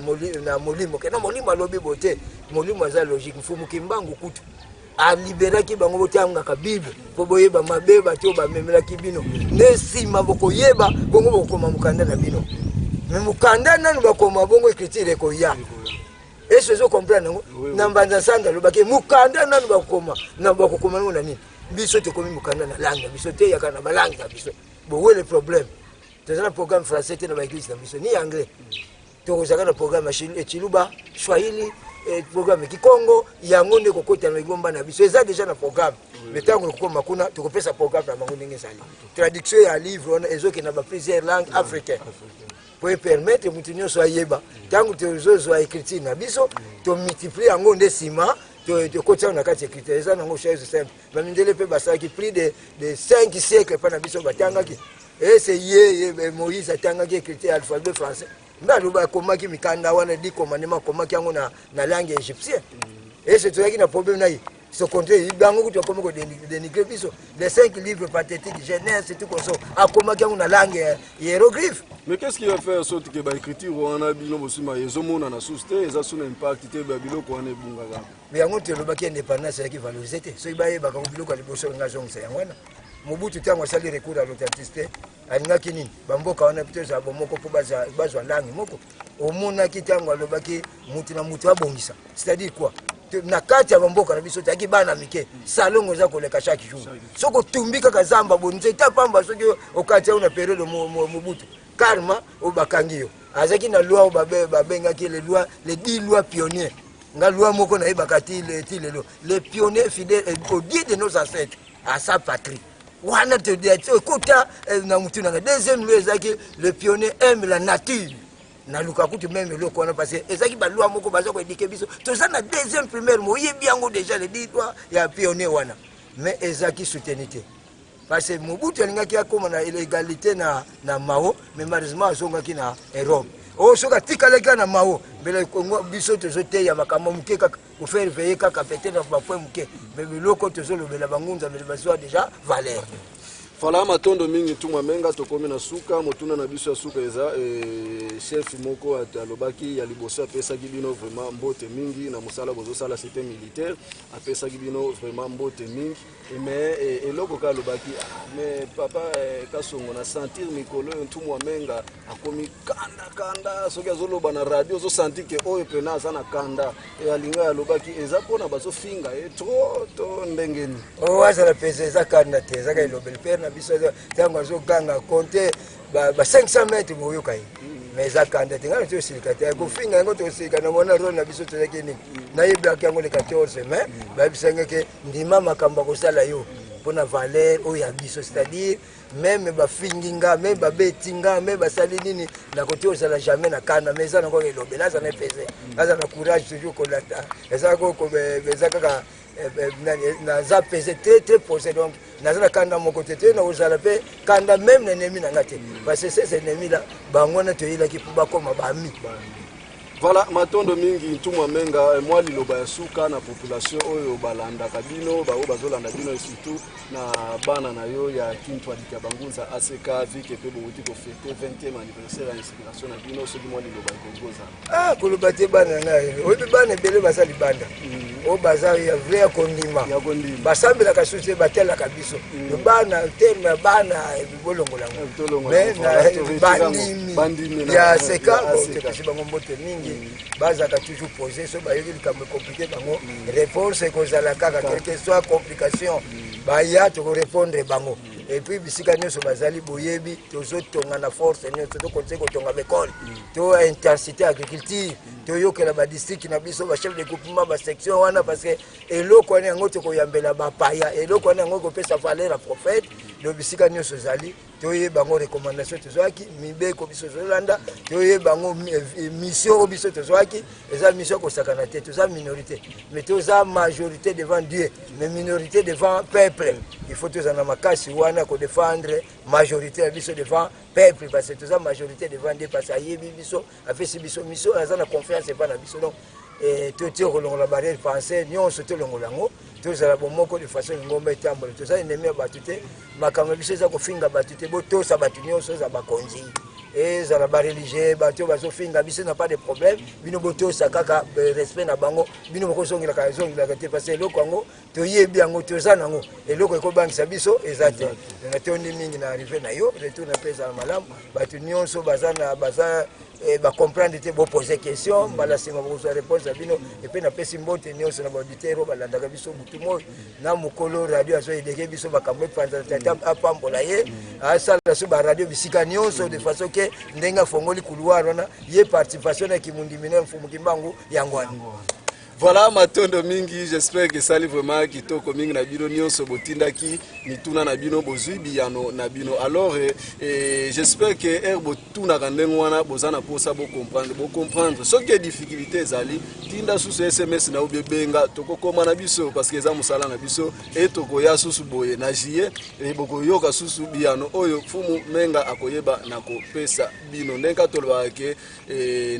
molimo ke na molimo alobi bote molimo za logique mfumu kimbangu kutu aliberaki bango botangaka Bible po boyeba mabe bato bamemelaki bino ne sima bokoyeba bongo bokoma mukanda na bino me mukanda nanu bakoma bongo écriture ko ya eso zo comprendre ngo na mbanza sanda lobaki mukanda nanu bakoma na bakokoma na nini biso te komi mukanda na langue biso te yakana balanga biso bo où est le problème tozana programme français te na ba église na biso ni anglais tokozaka na programme ya Chiluba Swahili programme Kikongo yango nde kokota na igomba na biso eza déjà na programme metango kokoma kuna tokopesa programme na bango ndenge sali traduction ya livre on ezoki na ba plusieurs langues africaines pour permettre mutu nyonso ayeba tango tozozo écriture na biso to multiplier yango nde sima to kota na kati écriture eza nango chose simple ba mindele pe basaki plus de 5 siècles pa na biso batangaki et c'est Moïse atangaki écriture alphabet français ndaloba komaki mikanda wana di commandement komaki yango na langue égyptienne et c'est toi qui na problème na ce contraire bango kuto komako dénigrer biso les 5 livres pathétiques Genèse et tout comme ça akomaki yango na langue hiéroglyphe. Mais qu'est-ce qui va faire sorte que ba écriture wana bino bosima ezomona na sousté eza sous impact te ba biloko wana ebungaka mais yango te lobaki indépendance ya ki valorisé so ibaye ba ko biloko liboso nga zonga yango wana Mobutu tango sali recours à l'authenticité alingaki nini bamboka wana pito za bomoko po bazwa langue moko omonaki tango alobaki mutu na mutu abongisa c'est-à-dire quoi na kati ya bamboka na biso taki bana mike salongo za koleka chaque jour soko tumbika kazamba bonze ta pamba soki okati una période Mobutu karma obakangiyo azaki na loi babengaki les lois les 10 lois pionniers nga loi moko na ebakati les pionniers fidèles au Dieu de nos ancêtres à sa patrie. Wana te dit écoute na mutu na deuxième loi ezaki le pionnier aime la nature na lukaku tu même le kona passé ezaki ba loi moko baza ko éduquer biso to ça na deuxième primaire mo yebi yango déjà le dit toi ya pionnier wana mais ezaki soutenité parce que Mobutu alingaki akoma na l'égalité na Mao mais malheureusement azongaki na Rome o soka tikaleka na Mao bele Kongo biso tozote ya makambo muke kaka pour faire veiller kaka peut-être na bafwe muke mais biloko tozolobela bangunza mais bazo déjà valeur fala matondo mingi tumwa menga tokomi na suka motuna na biso ya suka eza chef moko alobaki ya liboso apesa bino vraiment mbote mingi na musala bozo sala c'était militaire apesa bino vraiment mbote mingi mais eloko ka alobaki mais papa kasongo na sentir mikolo tumwa menga akomi kanda soki azoloba na radio zo sentir que oyo pena sana kanda alinga alobaki eza pona bazo finga trop to ndengeni o azala pesa eza kanda te eza ka elobel père biso tango azoganga compter ba 500 mètres moyoka yi mais za kanda te ngana tosilika te ko finga yango tosilika na mona ro na biso tozaki nini na yebaki yango le 14 mai ba bisanga ke ndima makamba ko sala yo pona valeur o ya biso c'est-à-dire même ba finginga même ba betinga même ba sali nini na côté o sala jamais na kanda mais ça nako elobela ça na pese ça na courage toujours ko lata ça ko beza kaka na za pesé très posé donc na za kanda mon côté te na ozala pe kanda même na ennemi na ngate parce que ces ennemis là bangona to yila ki ba koma ba ami. Voilà, matondo mingi tumwa menga mwa liloba ya suka na population oyo balanda kabino ba bazolanda bino surtout na bana na yo ya Kintwa dika bangunza ACK vike pe bouti ko fêter 20e anniversaire ya inspiration na bino so mwa liloba kogoza koloba te bana ngai obi bana bele basali banda o baza ya vrai kondima basambela ka société batela kabiso bana terme bana bolongola mais bandimi ya ACK te bango mbote mingi bazaka toujours poser so bayoki likambo compliqué bango réponse ekozala kaka quelque soit complication baya to répondre bango et puis bisika nyonso bazali boyebi tozotonga na force nyonso tokonse kotonga bekole to intensité agriculture toyokela ba district na biso ba chef de groupement ba section wana parce que eloko wana yango tokoyambela bapaya eloko wana yango kopesa valeur la prophète do bisika nyonso zali toye bango recommandation tozwaki mibeko biso zolanda toye bango mission biso tozwaki eza mission ko sakana te toza minorité mais toza majorité devant Dieu mais minorité devant peuple il faut tozana makasi wana ko défendre majorité biso devant peuple parce que toza majorité devant Dieu parce que ayebi biso afesi biso mission azana confiance pas na biso donc et tout rolongola barrière pensée nyonso te longolango tozala bomoko de façon ngomba etambola toza ennemi ya batute makambo biso eza kofinga batute botosa batu nyonso za bakonzi ezala ba religieux bato bazofinga biso na pas de problème bino botosa kaka respect na bango bino bokosongela ka zongela te parce que eloko yango toyebi yango toza nango eloko ekobangisa biso eza te na tondi mingi na arrivé na yo retour na pesa na malamu bato nyonso baza ba comprendre te bo poser question bala singa bo réponse à bino et puis na pesi mbote nyonso na ba auditeur balandaka biso butu moyo na mukolo radio aso edeke biso bakambo panza tata apambola ye asala so ba radio bisika nyonso de façon que ndenga fongoli couloir wana ye participation na kimundi mina mfumu kimbangu yangwana. Voilà, matondo mingi, j'espère que ça livre vraiment kitoko mingi na bino nyonso botindaki mituna na bino bozui biyano na bino. Alors j'espère que herbo tuna kandengo wana bozana posa bo comprendre ce que difficulté zali tinda sous SMS na obebenga toko koma na biso parce que za musala na biso et toko ya susu boye na jie et boko yoka susu biyano oyo fumu menga akoyeba na ko pesa bino ndenga tolba ke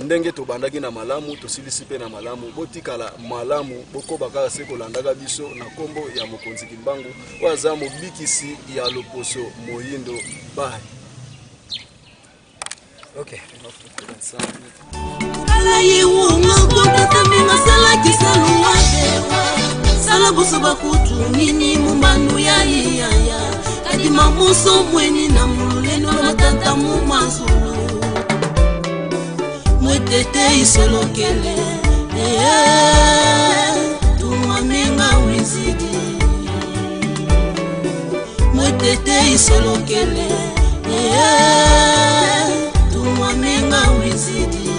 ndenge to bandaki na malamu to silisipe na malamu botikala malamu boko bakaka seko landaka biso na kombo ya mokonzi kimbangu waza mobikisi ya loposo moyindo bye. Okay. Kala yiwunga kota minga sala kisaluwa dewa sala buso bakutu nini mumanu ya kadima muso mweni na muleno matata mumazulu mwetete isolokele tumamenga wizidi mwetete isolokele tumamenga wizidi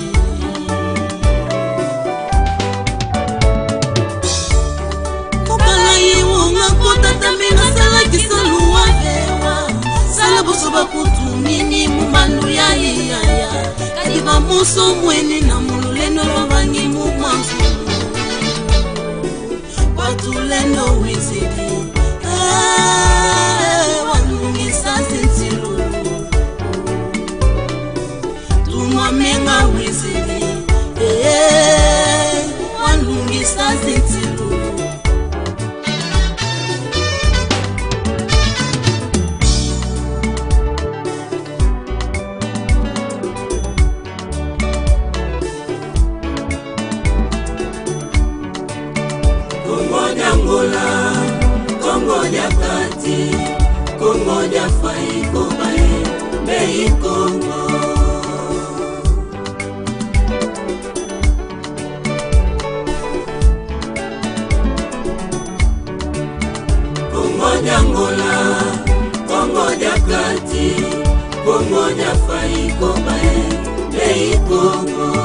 mokala yiwonga kotatamenga sala kisaluwa vewa sala buso bakutu nini mumanu ya kadima muso mweni na muleno lovangi mumazulu watulendo wizidi wanungisa sinsilu tumamenga wizidi wanungisa sinsilu Kongo ya kati, Kongo ya fai kobae, mei Kongo. Kongo ya Angola, Kongo ya kati, Kongo ya fai kobae, mei Kongo.